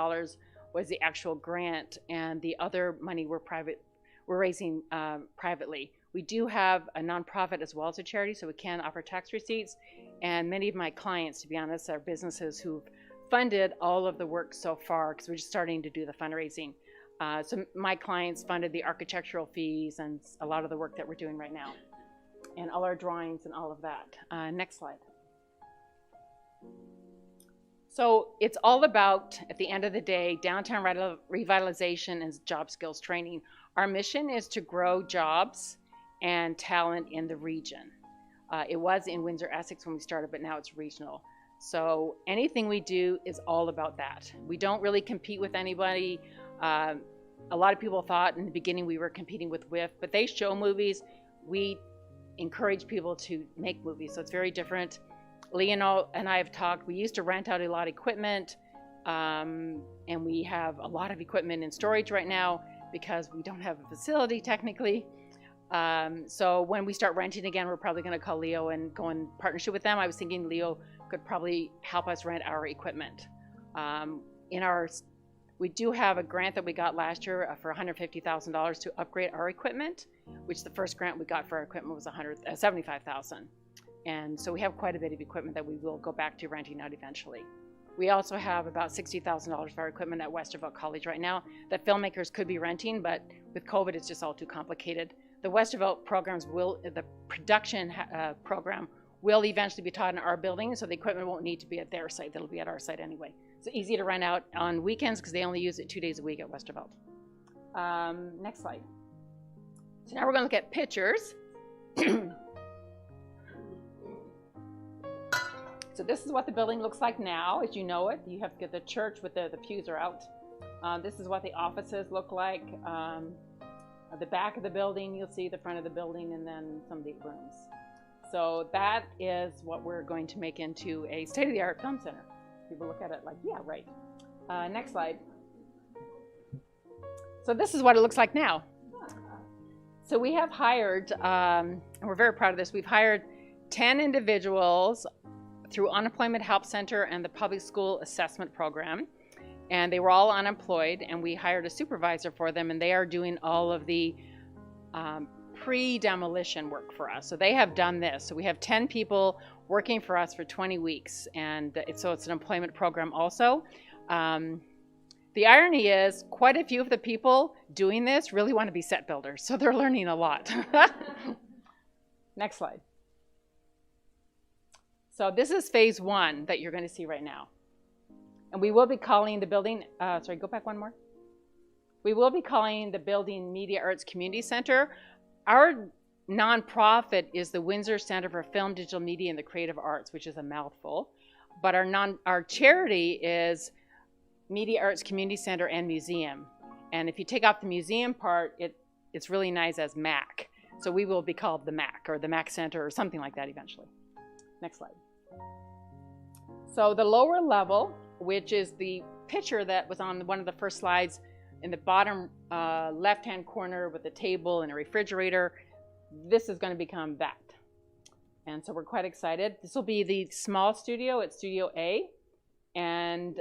I: was the actual grant, and the other money we're raising privately. We do have a nonprofit as well as a charity, so we can offer tax receipts. And many of my clients, to be honest, are businesses who've funded all of the work so far, because we're just starting to do the fundraising. So my clients funded the architectural fees and a lot of the work that we're doing right now, and all our drawings and all of that. Next slide. So it's all about, at the end of the day, downtown revitalization and job skills training. Our mission is to grow jobs and talent in the region. It was in Windsor, Essex when we started, but now it's regional. So anything we do is all about that. We don't really compete with anybody. A lot of people thought in the beginning we were competing with WIF, but they show movies. We encourage people to make movies, so it's very different. Leo and I have talked. We used to rent out a lot of equipment, and we have a lot of equipment in storage right now because we don't have a facility technically. So when we start renting again, we're probably going to call Leo and go in partnership with them. I was thinking Leo could probably help us rent our equipment. We do have a grant that we got last year for $150,000 to upgrade our equipment, which the first grant we got for our equipment was $75,000. And so we have quite a bit of equipment that we will go back to renting out eventually. We also have about $60,000 for our equipment at Westerville College right now that filmmakers could be renting, but with COVID, it's just all too complicated. The Westerville the production program will eventually be taught in our building, so the equipment won't need to be at their site. That'll be at our site anyway. It's easy to rent out on weekends because they only use it 2 days a week at Westerville. Next slide. So now we're going to look at pictures. So this is what the building looks like now, as you know it. You have to get the church with the pews are out. This is what the offices look like. The back of the building, you'll see the front of the building, and then some of the rooms. So that is what we're going to make into a state-of-the-art film center. People look at it like, yeah, right. Next slide. So this is what it looks like now. So we have hired, and we're very proud of this, we've hired 10 individuals through Unemployment Help Center and the Public School Assessment Program. And they were all unemployed, and we hired a supervisor for them, and they are doing all of the pre-demolition work for us. So they have done this. So we have 10 people working for us for 20 weeks, and so it's an employment program also. The irony is quite a few of the people doing this really want to be set builders, so they're learning a lot. Next slide. So this is phase 1 that you're going to see right now. And we will be calling the building, sorry, go back one more. We will be calling the building Media Arts Community Center. Our nonprofit is the Windsor Center for Film, Digital Media, and the Creative Arts, which is a mouthful. But our charity is Media Arts Community Center and Museum. And if you take off the museum part, it's really nice as MAC. So we will be called the MAC or the MAC Center or something like that eventually. Next slide. So the lower level, which is the picture that was on one of the first slides in the bottom left-hand corner with a table and a refrigerator, this is going to become that. And so we're quite excited. This will be the small studio. It's Studio A, and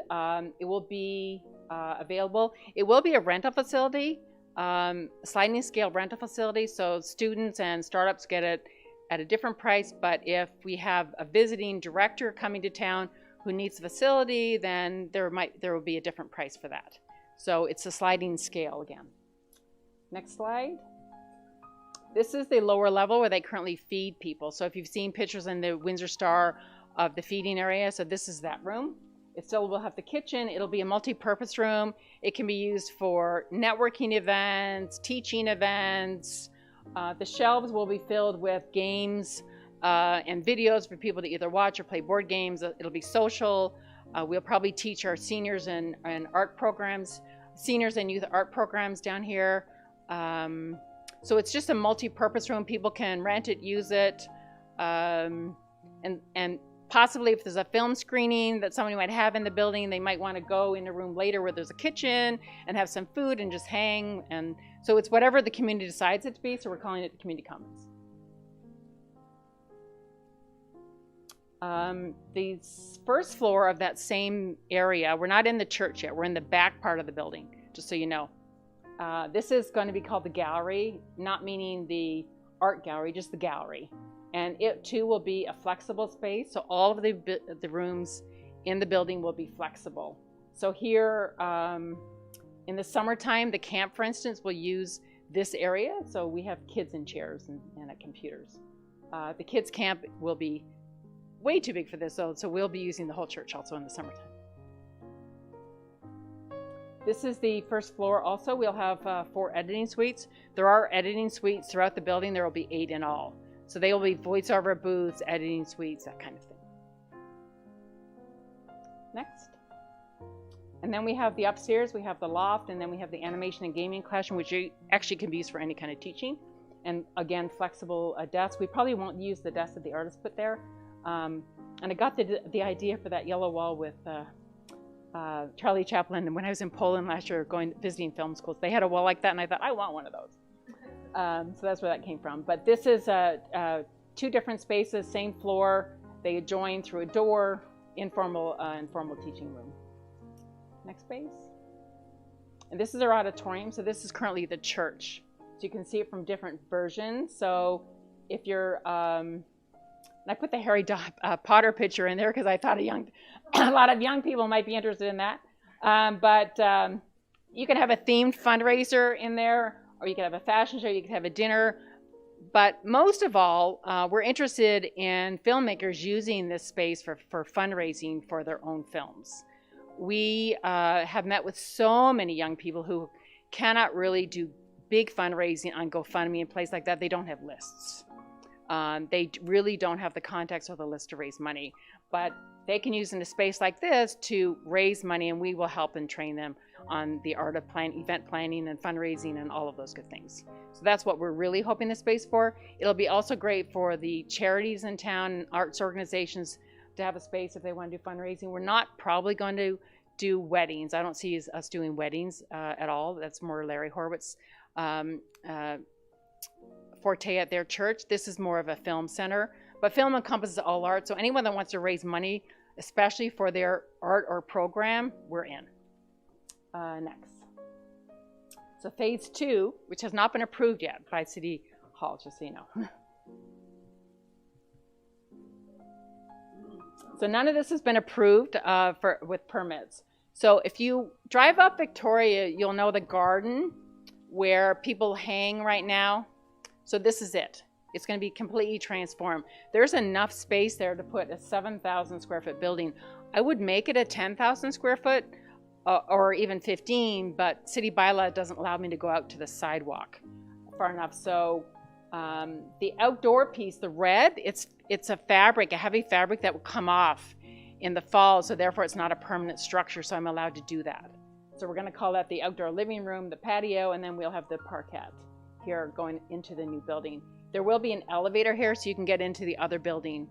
I: it will be available. It will be a rental facility, Sliding scale rental facility, so students and startups get it at a different price, but if we have a visiting director coming to town who needs a facility, then there will be a different price for that. So it's a sliding scale again. Next slide. This is the lower level where they currently feed people. So if you've seen pictures in the Windsor Star of the feeding area, so this is that room. It still will have the kitchen. It'll be a multi-purpose room. It can be used for networking events, teaching events. The shelves will be filled with games and videos for people to either watch or play board games. It'll be social. We'll probably teach our seniors and art programs, seniors and youth art programs down here. So it's just a multi-purpose room. People can rent it, use it, and possibly if there's a film screening that somebody might have in the building, they might want to go in a room later where there's a kitchen and have some food and just hang. And so it's whatever the community decides it to be, so we're calling it the Community Commons. The first floor of that same area, we're not in the church yet, we're in the back part of the building, just so you know. This is going to be called the gallery, not meaning the art gallery, just the gallery. And it too will be a flexible space, so all of the rooms in the building will be flexible. So here, in the summertime, the camp, for instance, will use this area. So we have kids in chairs and computers. The kids' camp will be way too big for this, so we'll be using the whole church also in the summertime. This is the first floor also. We'll have 4 editing suites. There are editing suites throughout the building. There will be 8 in all. So they will be voiceover booths, editing suites, that kind of thing. Next. And then we have the upstairs, we have the loft, and then we have the animation and gaming classroom, which actually can be used for any kind of teaching. And again, flexible desks. We probably won't use the desk that the artist put there. And I got the idea for that yellow wall with Charlie Chaplin. And when I was in Poland last year visiting film schools, they had a wall like that, and I thought, I want one of those. So that's where that came from. But this is 2 different spaces, same floor. They adjoin through a door, informal teaching room. Next space. And this is our auditorium. So this is currently the church. So you can see it from different versions. So if you're, I put the Harry Potter picture in there because I thought a lot of young people might be interested in that. But you can have a themed fundraiser in there, or you could have a fashion show, you could have a dinner. But most of all, we're interested in filmmakers using this space for fundraising for their own films. We have met with so many young people who cannot really do big fundraising on GoFundMe and places like that. They don't have lists. They really don't have the contacts or the list to raise money. But they can use in a space like this to raise money, and we will help and train them on the art of event planning and fundraising and all of those good things. So that's what we're really hoping the space for. It'll be also great for the charities in town and arts organizations to have a space if they want to do fundraising. We're not probably going to do weddings. I don't see us doing weddings at all. That's more Larry Horowitz forte at their church. This is more of a film center, but film encompasses all art. So anyone that wants to raise money, especially for their art or program, we're in. Next. So phase 2, which has not been approved yet by City Hall, just so you know. So none of this has been approved with permits. So if you drive up Victoria, you'll know the garden where people hang right now. So this is it. It's going to be completely transformed. There's enough space there to put a 7,000 square foot building. I would make it a 10,000 square foot or even 15, but city bylaw doesn't allow me to go out to the sidewalk far enough. So the outdoor piece, the red, it's a fabric, a heavy fabric that will come off in the fall. So therefore it's not a permanent structure. So I'm allowed to do that. So we're going to call that the outdoor living room, the patio, and then we'll have the parquet here going into the new building. There will be an elevator here so you can get into the other building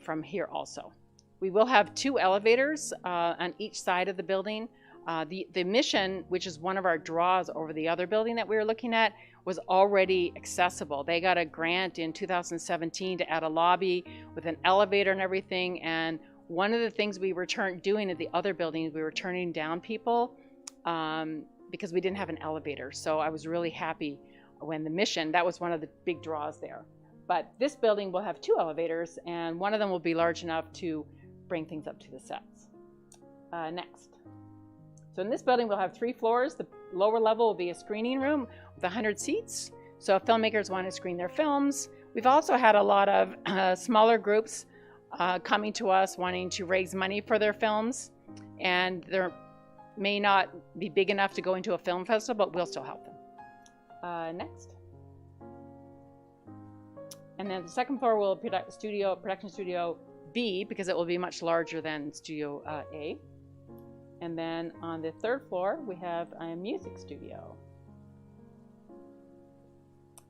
I: from here also. We will have 2 elevators on each side of the building. The Mission, which is one of our draws over the other building that we were looking at, was already accessible. They got a grant in 2017 to add a lobby with an elevator and everything. And one of the things we were doing at the other buildings, we were turning down people because we didn't have an elevator. So I was really happy when the Mission, that was one of the big draws there. But this building will have 2 elevators, and one of them will be large enough to bring things up to the sets. Next. So in this building, we'll have 3 floors. The lower level will be a screening room with 100 seats. So if filmmakers want to screen their films. We've also had a lot of smaller groups coming to us wanting to raise money for their films. And they may not be big enough to go into a film festival, but we'll still help them. Next. And then the second floor will be production studio B, because it will be much larger than studio A. And then on the third floor, we have a music studio.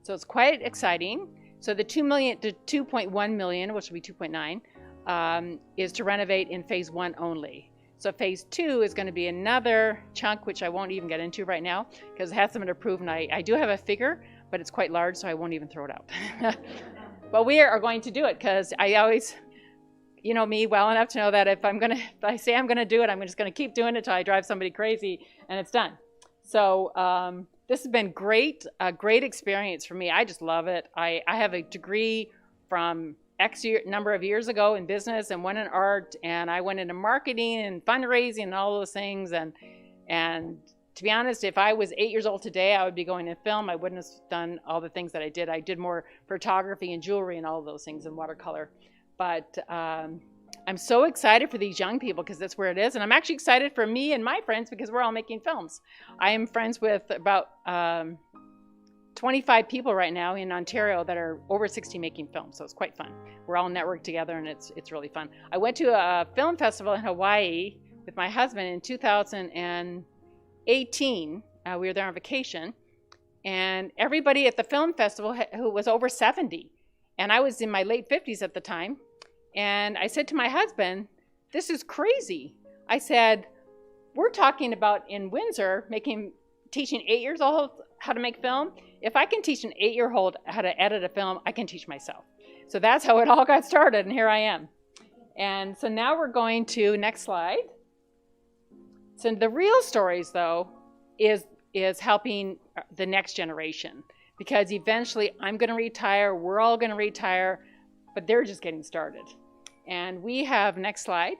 I: So it's quite exciting. So the $2 million to $2.1 million, which will be 2.9, is to renovate in phase 1 only. So phase 2 is going to be another chunk, which I won't even get into right now because it hasn't been approved. And I do have a figure, but it's quite large, so I won't even throw it out. But we are going to do it because I always, you know me well enough to know that if I say I'm going to do it, I'm just going to keep doing it until I drive somebody crazy and it's done. So this has been great, a great experience for me. I just love it. I have a degree from number of years ago in business and one in art, and I went into marketing and fundraising and all those things. And to be honest, if I was 8 years old today, I would be going to film. I wouldn't have done all the things that I did. I did more photography and jewelry and all of those things and watercolor. But I'm so excited for these young people because that's where it is. And I'm actually excited for me and my friends because we're all making films. I am friends with about 25 people right now in Ontario that are over 60 making films. So it's quite fun. We're all networked together and it's really fun. I went to a film festival in Hawaii with my husband in 2018. We were there on vacation. And everybody at the film festival who was over 70. And I was in my late 50s at the time. And I said to my husband, this is crazy. I said, we're talking about in Windsor teaching 8-year-olds how to make film. If I can teach an 8-year-old how to edit a film, I can teach myself. So that's how it all got started, and here I am. And so now we're going to, next slide. So the real stories, though, is helping the next generation. Because eventually I'm going to retire, we're all going to retire, but they're just getting started. And we have, next slide.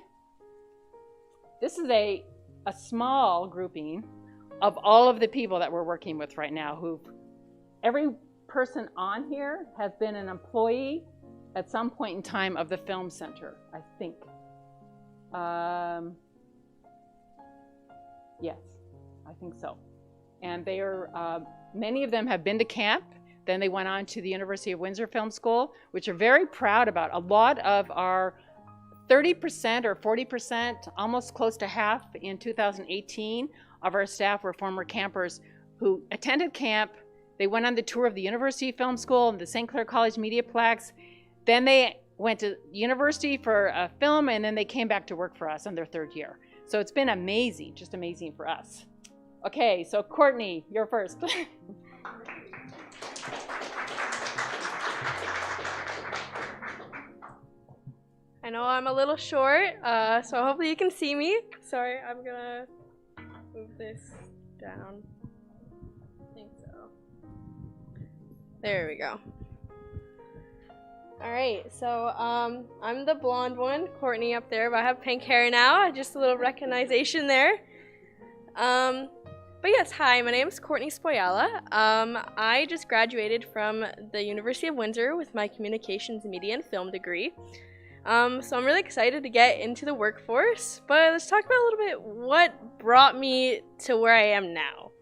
I: This is a small grouping of all of the people that we're working with right now. Every person on here has been an employee at some point in time of the Film Center, I think. Yes, I think so. And they are, many of them have been to camp. Then they went on to the University of Windsor Film School, which are very proud about. A lot of our 30% or 40%, almost close to half in 2018 of our staff were former campers who attended camp. They went on the tour of the University Film School and the St. Clair College Mediaplex. Then they went to university for a film, and then they came back to work for us in their 3rd year. So it's been amazing, just amazing for us. Okay, so Courtney, you're first.
J: I know I'm a little short, so hopefully you can see me. Sorry, I'm gonna move this down. I think so. There we go. Alright, so I'm the blonde one, Courtney up there, but I have pink hair now, just a little recognition there. But yes, hi, my name is Courtney Spoyala. I just graduated from the University of Windsor with my Communications, Media, and Film degree. So I'm really excited to get into the workforce, but let's talk about a little bit what brought me to where I am now.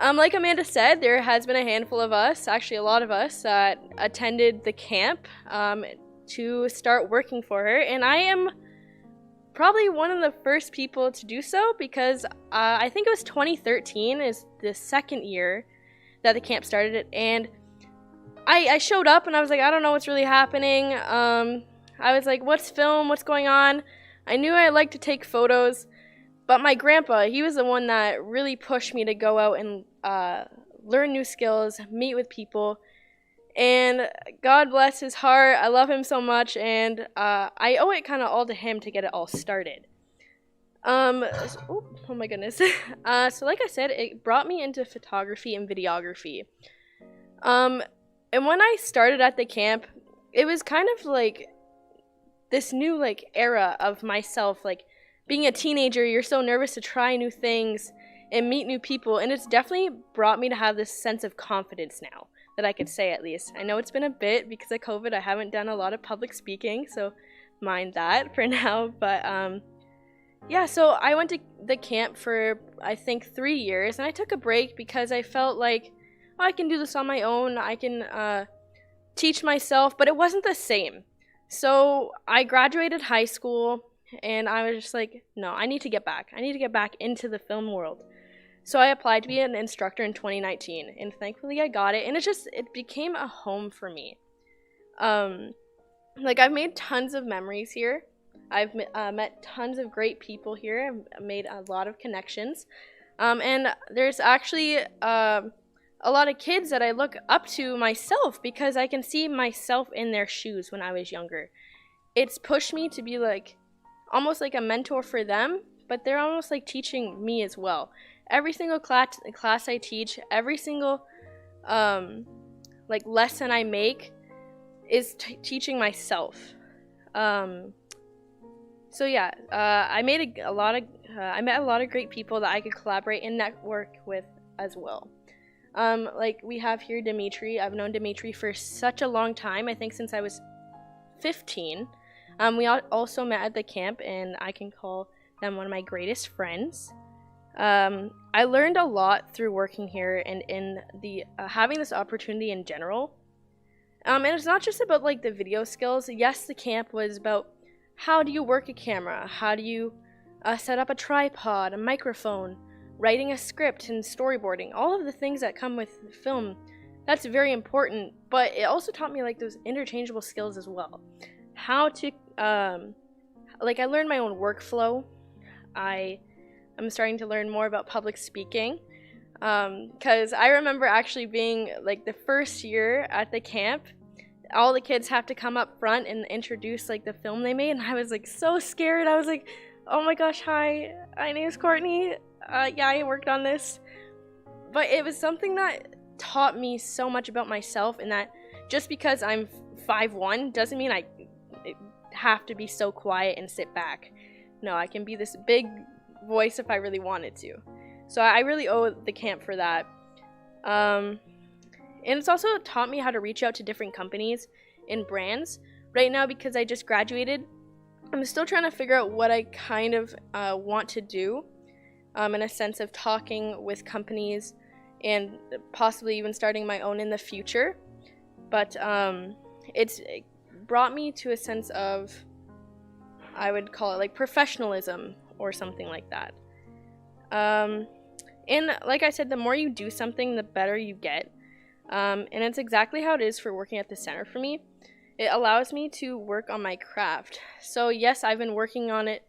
J: Like Amanda said, there has been a handful of us, actually a lot of us, that attended the camp to start working for her, and I am probably one of the first people to do so because I think it was 2013 is the 2nd year that the camp started, and I showed up and I was like, I don't know what's really happening. I was like, what's film? What's going on? I knew I liked to take photos, but my grandpa, he was the one that really pushed me to go out and learn new skills, meet with people, and God bless his heart. I love him so much, and I owe it kind of all to him to get it all started. Oh my goodness. So like I said, it brought me into photography and videography. And when I started at the camp, it was kind of like this new like era of myself. Like being a teenager, you're so nervous to try new things and meet new people, and it's definitely brought me to have this sense of confidence now, that I could say at least. I know it's been a bit because of COVID. I haven't done a lot of public speaking, so mind that for now. But yeah, so I went to the camp for I think 3 years, and I took a break because I felt like, oh, I can do this on my own. I can teach myself, but it wasn't the same. So I graduated high school, and I was just like, no, I need to get back. I need to get back into the film world. So I applied to be an instructor in 2019, and thankfully I got it, and it became a home for me. Like I've made tons of memories here. I've met tons of great people here. I've made a lot of connections. And there's actually a lot of kids that I look up to myself because I can see myself in their shoes when I was younger. It's pushed me to be like almost like a mentor for them, but they're almost like teaching me as well. Every single class I teach, every single like lesson I make is teaching myself. So yeah, I met a lot of great people that I could collaborate and network with as well. Like we have here Dimitri. I've known Dimitri for such a long time. I think since I was 15. We also met at the camp, and I can call them one of my greatest friends. I learned a lot through working here and in the having this opportunity in general. And it's not just about like the video skills. Yes, the camp was about how do you work a camera, how do you set up a tripod, a microphone, writing a script and storyboarding, all of the things that come with film. That's very important, but it also taught me like those interchangeable skills as well. How to like I learned my own workflow. I'm starting to learn more about public speaking, because I remember actually being like the first year at the camp, all the kids have to come up front and introduce like the film they made, and I was like so scared. I was like, oh my gosh, hi, my name is Courtney. Yeah, I worked on this. But it was something that taught me so much about myself, and that just because I'm 5'1" doesn't mean I have to be so quiet and sit back. No, I can be this big voice if I really wanted to. So I really owe the camp for that. And it's also taught me how to reach out to different companies and brands. Right now, because I just graduated, I'm still trying to figure out what I kind of want to do, in a sense of talking with companies and possibly even starting my own in the future. But it's brought me to a sense of, I would call it like professionalism or something like that. And like I said, the more you do something, the better you get. And it's exactly how it is for working at the center for me. It allows me to work on my craft. So yes, I've been working on it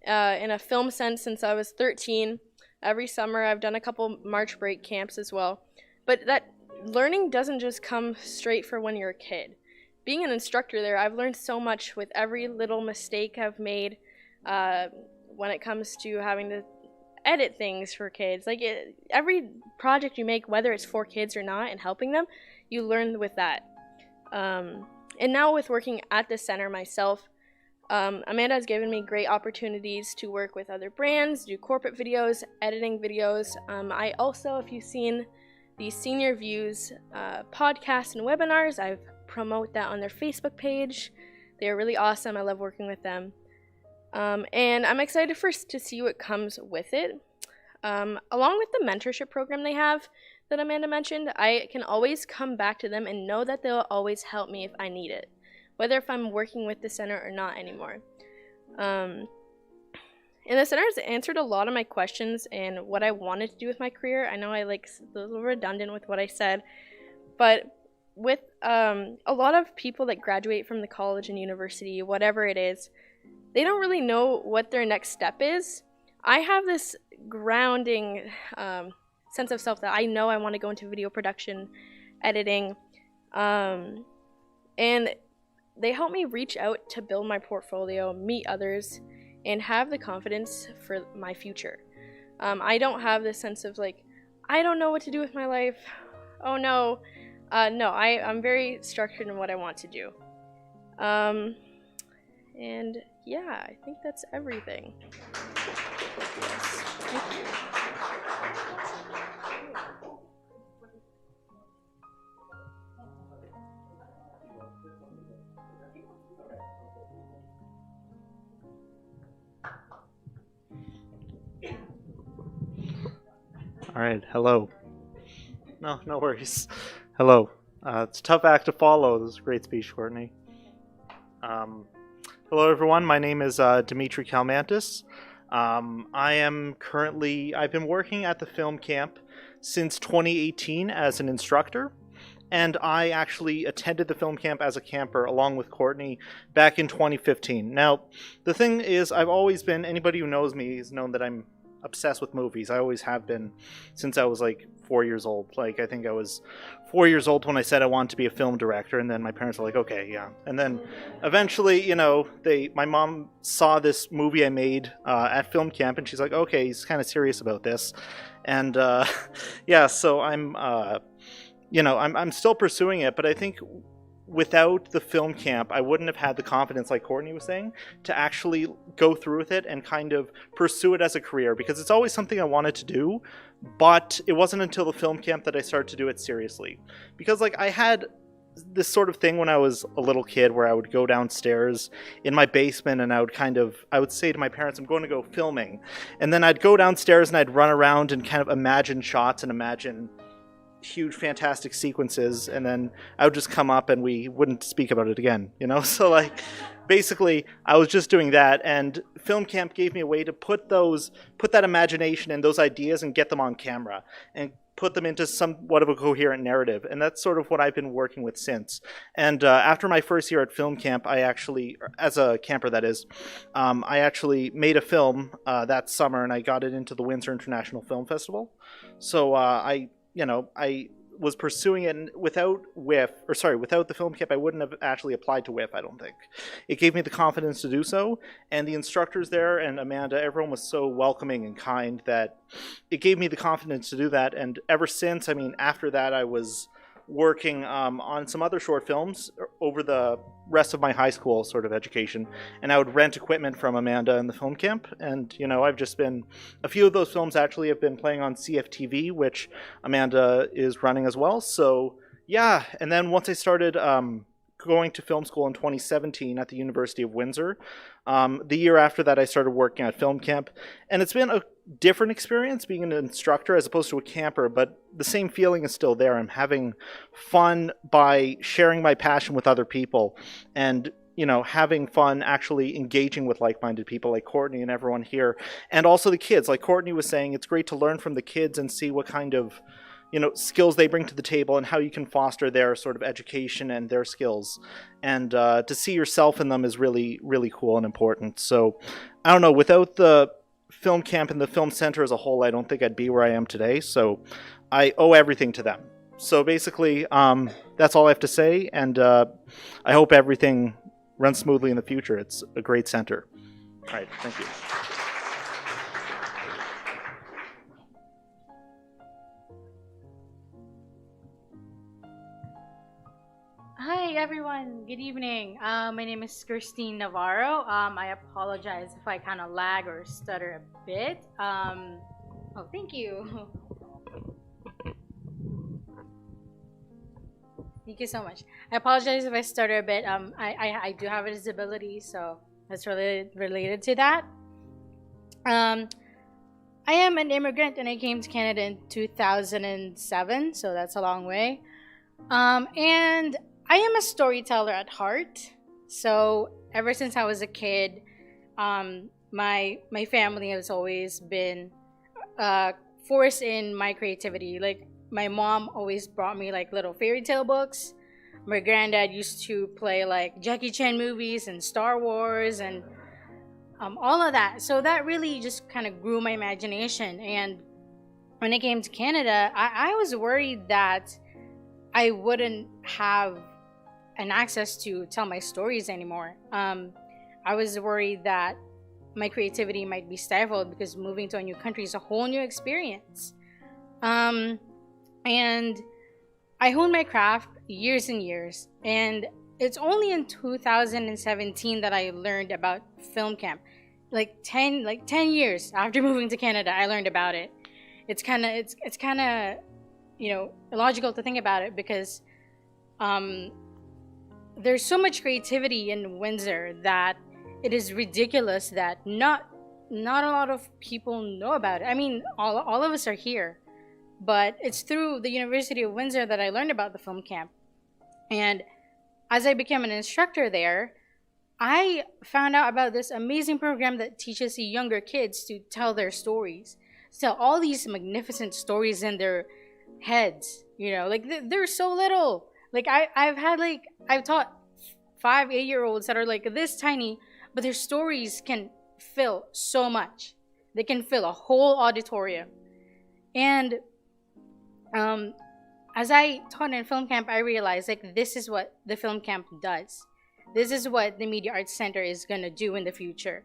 J: in a film sense since I was 13. Every summer I've done a couple March break camps as well. But that learning doesn't just come straight for when you're a kid. Being an instructor there, I've learned so much with every little mistake I've made when it comes to having to edit things for kids. Like every project you make, whether it's for kids or not, and helping them, you learn with that. And now with working at the center myself, Amanda has given me great opportunities to work with other brands, do corporate videos, editing videos. I also, if you've seen the Senior Views podcasts and webinars, I've promote that on their Facebook page. They're really awesome. I love working with them. And I'm excited to see what comes with it. Along with the mentorship program they have that Amanda mentioned, I can always come back to them and know that they'll always help me if I need it, whether if I'm working with the center or not anymore. And the center has answered a lot of my questions and what I wanted to do with my career. I know I a little redundant with what I said, but with a lot of people that graduate from the college and university, whatever it is, they don't really know what their next step is. I have this grounding sense of self that I know I want to go into video production, editing, and they help me reach out to build my portfolio, meet others, and have the confidence for my future. I don't have this sense of like, I don't know what to do with my life. Oh no. No, I'm very structured in what I want to do. And yeah, I think that's everything. Yes. Thank you.
K: All right, hello. No worries. Hello. It's a tough act to follow. This is a great speech, Courtney. Hello, everyone. My name is Dimitri Kalmantis. I've been working at the film camp since 2018 as an instructor, and I actually attended the film camp as a camper along with Courtney back in 2015. Now, the thing is, anybody who knows me has known that I'm obsessed with movies. I always have been since I was like 4 years old. Like, I think I was 4 years old when I said I wanted to be a film director, and then my parents were like, okay, yeah. And then eventually, my mom saw this movie I made at film camp, and she's like, okay, he's kind of serious about this. And yeah, so I'm still pursuing it, but I think without the film camp, I wouldn't have had the confidence, like Courtney was saying, to actually go through with it and kind of pursue it as a career, because it's always something I wanted to do, but it wasn't until the film camp that I started to do it seriously. Because I had this sort of thing when I was a little kid where I would go downstairs in my basement and I would say to my parents, I'm going to go filming. And then I'd go downstairs and I'd run around and kind of imagine shots and imagine huge fantastic sequences, and then I would just come up and we wouldn't speak about it again, so basically I was just doing that, and film camp gave me a way to put that imagination and those ideas and get them on camera and put them into somewhat of a coherent narrative, and that's sort of what I've been working with since. And after my first year at film camp, I actually, as a camper that is, I actually made a film that summer, and I got it into the Windsor International Film Festival. So I was pursuing it, and without the film camp, I wouldn't have actually applied to WIF, I don't think. It gave me the confidence to do so, and the instructors there and Amanda, everyone was so welcoming and kind that it gave me the confidence to do that. And ever since, after that, I was working on some other short films over the rest of my high school sort of education, and I would rent equipment from Amanda in the film camp, and I've just been, a few of those films actually have been playing on CFTV, which Amanda is running as well. So yeah, and then once I started going to film school in 2017 at the University of Windsor, the year after that I started working at film camp, and it's been a different experience being an instructor as opposed to a camper, but the same feeling is still there. I'm having fun by sharing my passion with other people, and having fun actually engaging with like-minded people like Courtney and everyone here, and also the kids. Like Courtney was saying, it's great to learn from the kids and see what kind of skills they bring to the table and how you can foster their sort of education and their skills, and to see yourself in them is really, really cool and important. So I don't know, without the film camp and the film center as a whole, I don't think I'd be where I am today. So I owe everything to them. So basically, that's all I have to say, and I hope everything runs smoothly in the future. It's a great center. All right, thank you.
L: Hi everyone, good evening. My name is Christine Navarro. I apologize if I kind of lag or stutter a bit. Oh, thank you. Thank you so much. I apologize if I stutter a bit. I do have a disability, so that's related to that. I am an immigrant and I came to Canada in 2007, so that's a long way. And I am a storyteller at heart. So ever since I was a kid, my family has always been forced in my creativity. Like my mom always brought me like little fairy tale books. My granddad used to play like Jackie Chan movies and Star Wars and all of that. So that really just kind of grew my imagination. And when I came to Canada, I was worried that I wouldn't have an access to tell my stories anymore. I was worried that my creativity might be stifled because moving to a new country is a whole new experience. And I honed my craft years and years, and it's only in 2017 that I learned about film camp. Like 10 years after moving to Canada, I learned about it. It's kind of illogical to think about it because there's so much creativity in Windsor that it is ridiculous that not a lot of people know about it. I mean, all of us are here, but it's through the University of Windsor that I learned about the film camp. And as I became an instructor there, I found out about this amazing program that teaches the younger kids to tell their stories, tell all these magnificent stories in their heads. Like they're so little. Like I've taught 5-8-year-olds that are like this tiny, but their stories can fill so much. They can fill a whole auditorium. And as I taught in film camp, I realized like this is what the film camp does. This is what the Media Arts Center is going to do in the future.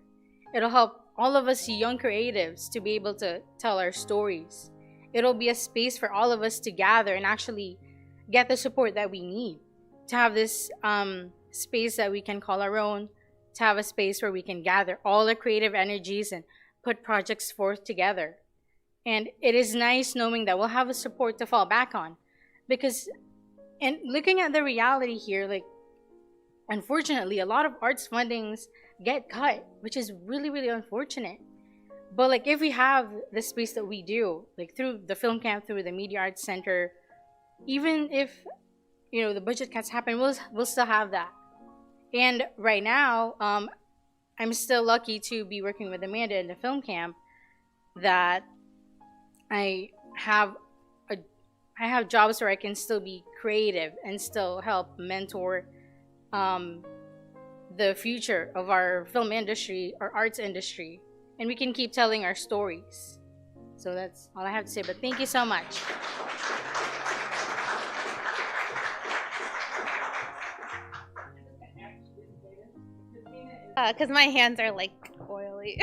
L: It'll help all of us young creatives to be able to tell our stories. It'll be a space for all of us to gather and actually get the support that we need, to have this space that we can call our own, to have a space where we can gather all the creative energies and put projects forth together. And it is nice knowing that we'll have a support to fall back on. Because, and looking at the reality here, like, unfortunately, a lot of arts fundings get cut, which is really, really unfortunate. But like, if we have the space that we do, like through the film camp, through the Media Arts Center, even if, the budget cuts happen, we'll still have that. And right now, I'm still lucky to be working with Amanda in the film camp, that I have jobs where I can still be creative and still help mentor the future of our film industry, our arts industry, and we can keep telling our stories. So that's all I have to say, but thank you so much.
M: Because my hands are like oily.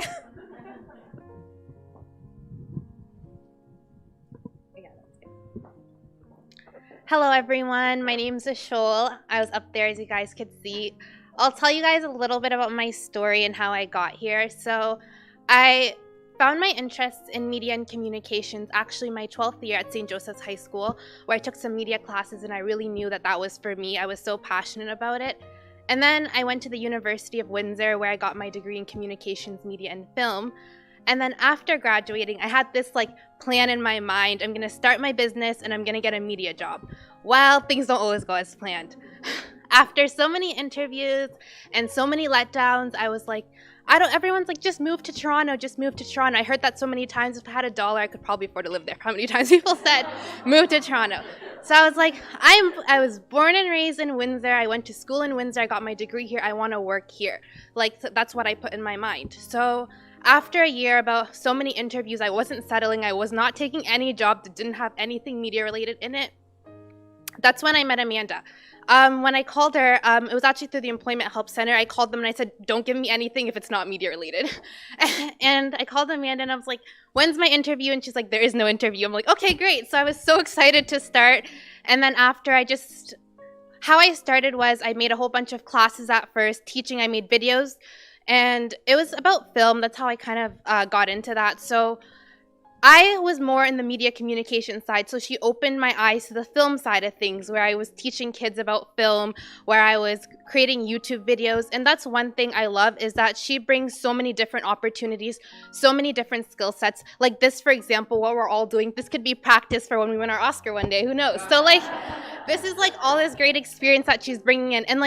M: Hello everyone, my name's Ashol. I was up there as you guys could see. I'll tell you guys a little bit about my story and how I got here. So I found my interests in media and communications actually my 12th year at St. Joseph's High School, where I took some media classes and I really knew that that was for me. I was so passionate about it. And then I went to the University of Windsor, where I got my degree in communications, media, and film. And then after graduating, I had this plan in my mind. I'm going to start my business and I'm going to get a media job. Well, things don't always go as planned. After so many interviews and so many letdowns, I was like, everyone's like, just move to Toronto, just move to Toronto. I heard that so many times. If I had $1, I could probably afford to live there. How many times people said, move to Toronto? So I was like, I was born and raised in Windsor. I went to school in Windsor. I got my degree here. I want to work here. That's what I put in my mind. So after a year, about so many interviews, I wasn't settling. I was not taking any job that didn't have anything media related in it. That's when I met Amanda. When I called her, it was actually through the Employment Help Center. I called them and I said, don't give me anything if it's not media related. And I called Amanda and I was like, when's my interview? And she's like, there is no interview. I'm like, okay, great. So I was so excited to start. And then after how I started was I made a whole bunch of classes at first, teaching. I made videos. And it was about film. That's how I kind of got into that. So I was more in the media communication side, so she opened my eyes to the film side of things, where I was teaching kids about film, where I was creating YouTube videos. And that's one thing I love, is that she brings so many different opportunities, so many different skill sets. Like this, for example, what we're all doing, this could be practice for when we win our Oscar one day, who knows? So this is all this great experience that she's bringing in. And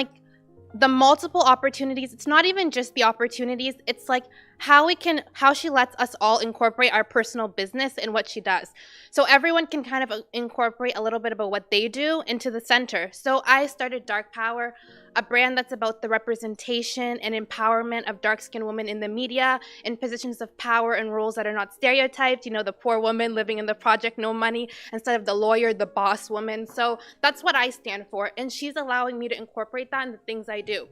M: the multiple opportunities, it's not even just the opportunities, it's how she lets us all incorporate our personal business in what she does. So everyone can kind of incorporate a little bit about what they do into the center. So I started Dark Power, a brand that's about the representation and empowerment of dark-skinned women in the media, in positions of power and roles that are not stereotyped, the poor woman living in the project, no money, instead of the lawyer, the boss woman. So that's what I stand for, and she's allowing me to incorporate that in the things I do.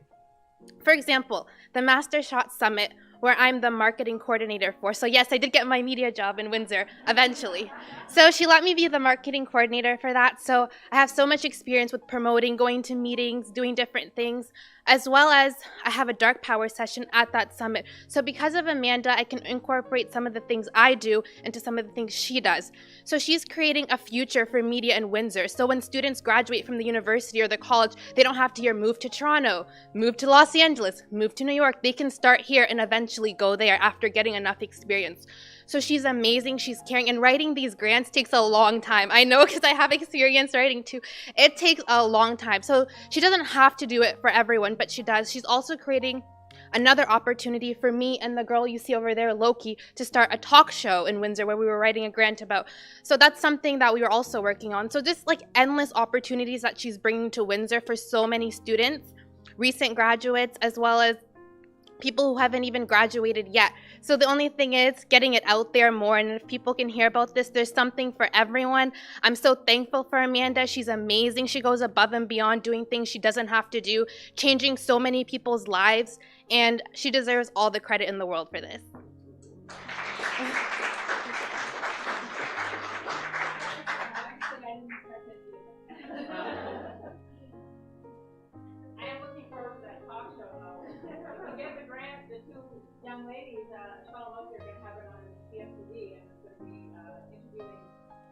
M: For example, the Master Shot Summit where I'm the marketing coordinator for. So yes, I did get my media job in Windsor eventually. So she let me be the marketing coordinator for that. So I have so much experience with promoting, going to meetings, doing different things, as well as I have a dark power session at that summit. So because of Amanda, I can incorporate some of the things I do into some of the things she does. So she's creating a future for media in Windsor. So when students graduate from the university or the college, they don't have to hear move to Toronto, move to Los Angeles, move to New York. They can start here and eventually go there after getting enough experience. So she's amazing, she's caring, and writing these grants takes a long time. I know because I have experience writing too. It takes a long time. So she doesn't have to do it for everyone, but she does. She's also creating another opportunity for me and the girl you see over there, Loki, to start a talk show in Windsor where we were writing a grant about. So that's something that we were also working on. So just like endless opportunities that she's bringing to Windsor for so many students, recent graduates, as well as people who haven't even graduated yet. So the only thing is getting it out there more, and if people can hear about this, there's something for everyone. I'm so thankful for Amanda. She's amazing. She goes above and beyond, doing things she doesn't have to do, changing so many people's lives, and she deserves all the credit in the world for this.
A: Young ladies, Sean Loki are going to have it on CFTV, and it's going to be interviewing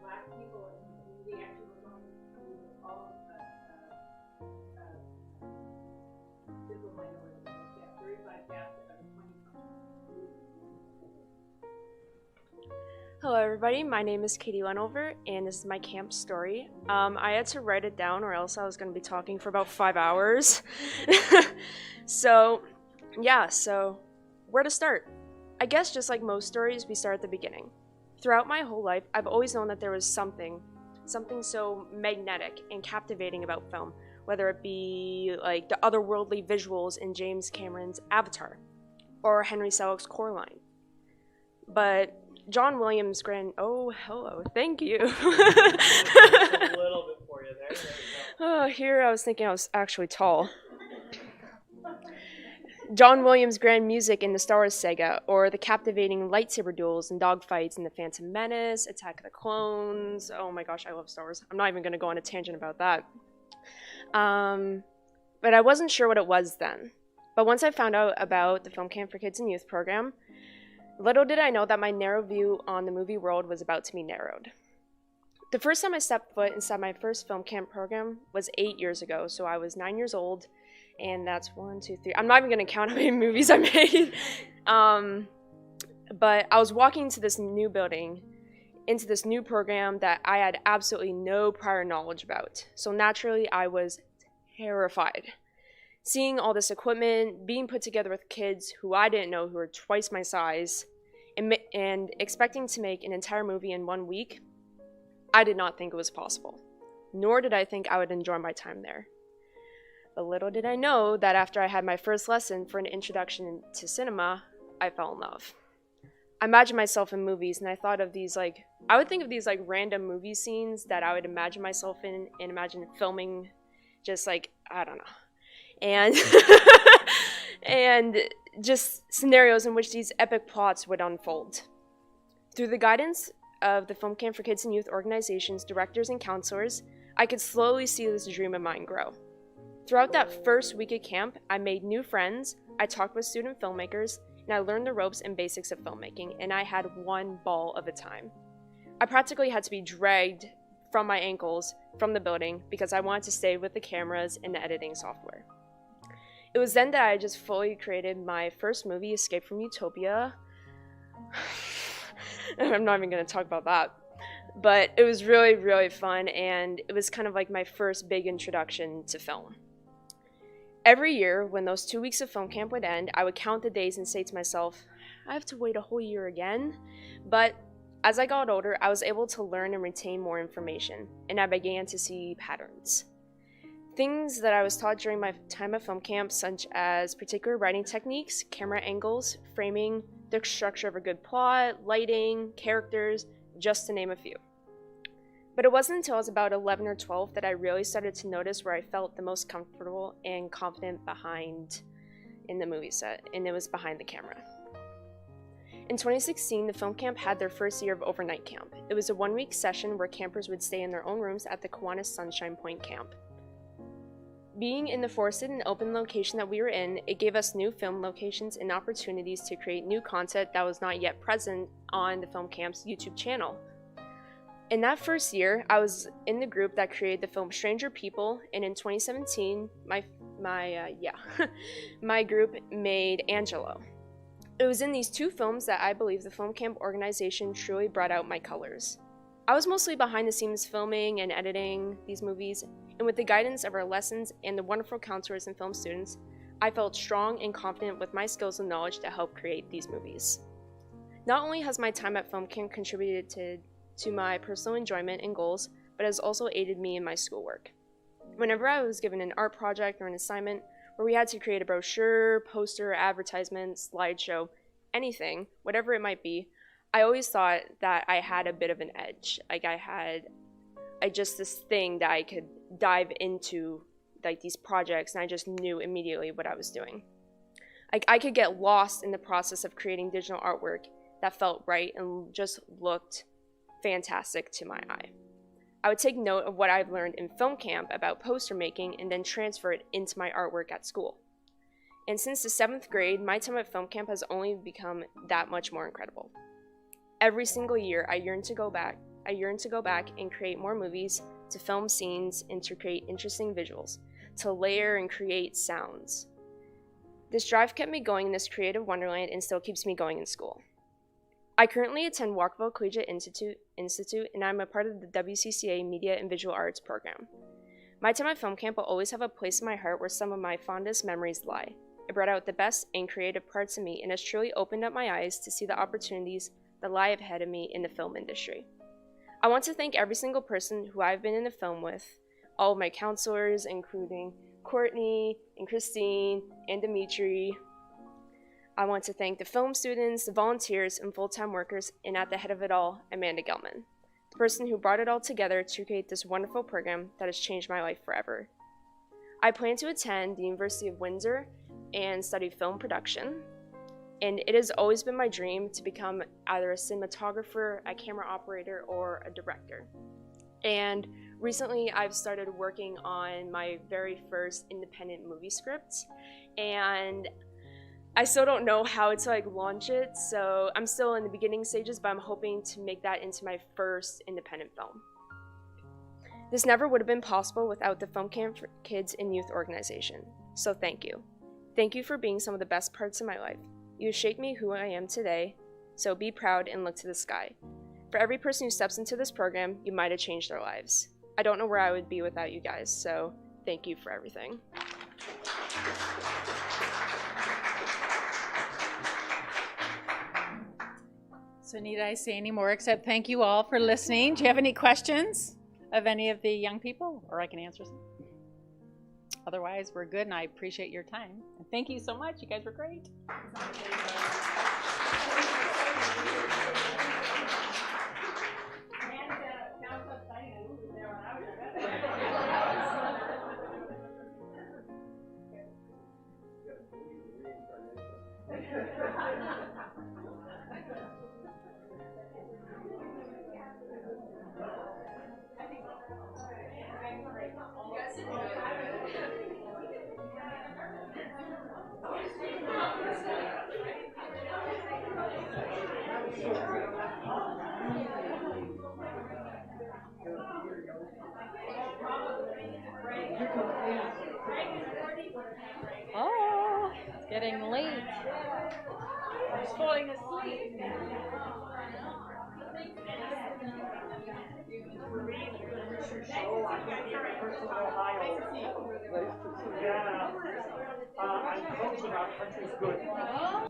A: Black people, and we actually were going through all of digital minorities. Yeah, 35 gaps out of 20.
N: Hello everybody, my name is Katie Lenover, and this is my camp story. I had to write it down or else I was going to be talking for about 5 hours. So where to start? I guess just like most stories, we start at the beginning. Throughout my whole life, I've always known that there was something so magnetic and captivating about film, whether it be like the otherworldly visuals in James Cameron's Avatar, or Henry Selick's Coraline. But John Williams' oh, hello, thank you.
K: A little bit for you there.
N: Oh, here I was thinking I was actually tall. John Williams' grand music in the Star Wars saga, or the captivating lightsaber duels and dogfights in The Phantom Menace, Attack of the Clones. Oh my gosh, I love Star Wars. I'm not even going to go on a tangent about that. But I wasn't sure what it was then. But once I found out about the Film Camp for Kids and Youth program, little did I know that my narrow view on the movie world was about to be narrowed. The first time I stepped foot inside my first film camp program was 8 years ago, so I was 9 years old. And that's 1, 2, 3. I'm not even going to count how many movies I made. But I was walking into this new building, into this new program that I had absolutely no prior knowledge about. So naturally, I was terrified. Seeing all this equipment being put together with kids who I didn't know who were twice my size, and expecting to make an entire movie in 1 week, I did not think it was possible. Nor did I think I would enjoy my time there. But little did I know that after I had my first lesson for an introduction to cinema, I fell in love. I imagined myself in movies, and I thought of these I would think of these random movie scenes that I would imagine myself in and imagine filming just I don't know. And and just scenarios in which these epic plots would unfold. Through the guidance of the Film Camp for Kids and Youth organization's directors and counselors, I could slowly see this dream of mine grow. Throughout that first week at camp, I made new friends, I talked with student filmmakers, and I learned the ropes and basics of filmmaking, and I had one ball of a time. I practically had to be dragged from my ankles from the building because I wanted to stay with the cameras and the editing software. It was then that I just fully created my first movie, Escape from Utopia. I'm not even going to talk about that. But it was really, really fun, and it was kind of like my first big introduction to film. Every year, when those 2 weeks of film camp would end, I would count the days and say to myself, I have to wait a whole year again. But as I got older, I was able to learn and retain more information, and I began to see patterns. Things that I was taught during my time at film camp, such as particular writing techniques, camera angles, framing, the structure of a good plot, lighting, characters, just to name a few. But it wasn't until I was about 11 or 12 that I really started to notice where I felt the most comfortable and confident behind in the movie set, and it was behind the camera. In 2016, the film camp had their first year of overnight camp. It was a 1-week session where campers would stay in their own rooms at the Kiwanis Sunshine Point camp. Being in the forested and open location that we were in, it gave us new film locations and opportunities to create new content that was not yet present on the film camp's YouTube channel. In that first year, I was in the group that created the film Stranger People, and in 2017, my group made Angelo. It was in these 2 films that I believe the film camp organization truly brought out my colors. I was mostly behind the scenes filming and editing these movies, and with the guidance of our lessons and the wonderful counselors and film students, I felt strong and confident with my skills and knowledge to help create these movies. Not only has my time at film camp contributed to my personal enjoyment and goals, but has also aided me in my schoolwork. Whenever I was given an art project or an assignment where we had to create a brochure, poster, advertisement, slideshow, anything, whatever it might be, I always thought that I had a bit of an edge. Like I just this thing that I could dive into, like these projects, and I just knew immediately what I was doing. Like I could get lost in the process of creating digital artwork that felt right and just looked fantastic to my eye. I would take note of what I've learned in film camp about poster making and then transfer it into my artwork at school. And since the 7th grade, my time at film camp has only become that much more incredible. Every single year, I yearn to go back and create more movies, to film scenes, and to create interesting visuals, to layer and create sounds. This drive kept me going in this creative wonderland and still keeps me going in school. I currently attend Walkerville Collegiate Institute, and I'm a part of the WCCA Media and Visual Arts program. My time at film camp will always have a place in my heart where some of my fondest memories lie. It brought out the best and creative parts of me and has truly opened up my eyes to see the opportunities that lie ahead of me in the film industry. I want to thank every single person who I've been in the film with, all of my counselors, including Courtney and Christine and Dimitri. I want to thank the film students, the volunteers, and full-time workers, and at the head of it all, Amanda Gelman, the person who brought it all together to create this wonderful program that has changed my life forever. I plan to attend the University of Windsor and study film production, and it has always been my dream to become either a cinematographer, a camera operator, or a director. And recently I've started working on my very first independent movie script, and I still don't know how to launch it, so I'm still in the beginning stages, but I'm hoping to make that into my first independent film. This never would have been possible without the Film Camp for Kids and Youth organization, so thank you. Thank you for being some of the best parts of my life. You have shaped me who I am today, so be proud and look to the sky. For every person who steps into this program, you might have changed their lives. I don't know where I would be without you guys, so thank you for everything.
I: So need I say any more except thank you all for listening. Do you have any questions of any of the young people? Or I can answer some. Otherwise, we're good, and I appreciate your time. And thank you so much. You guys were great.
H: Oh, it's getting late.
I: I'm just falling asleep.
D: Yeah. I'm coaching our country's good.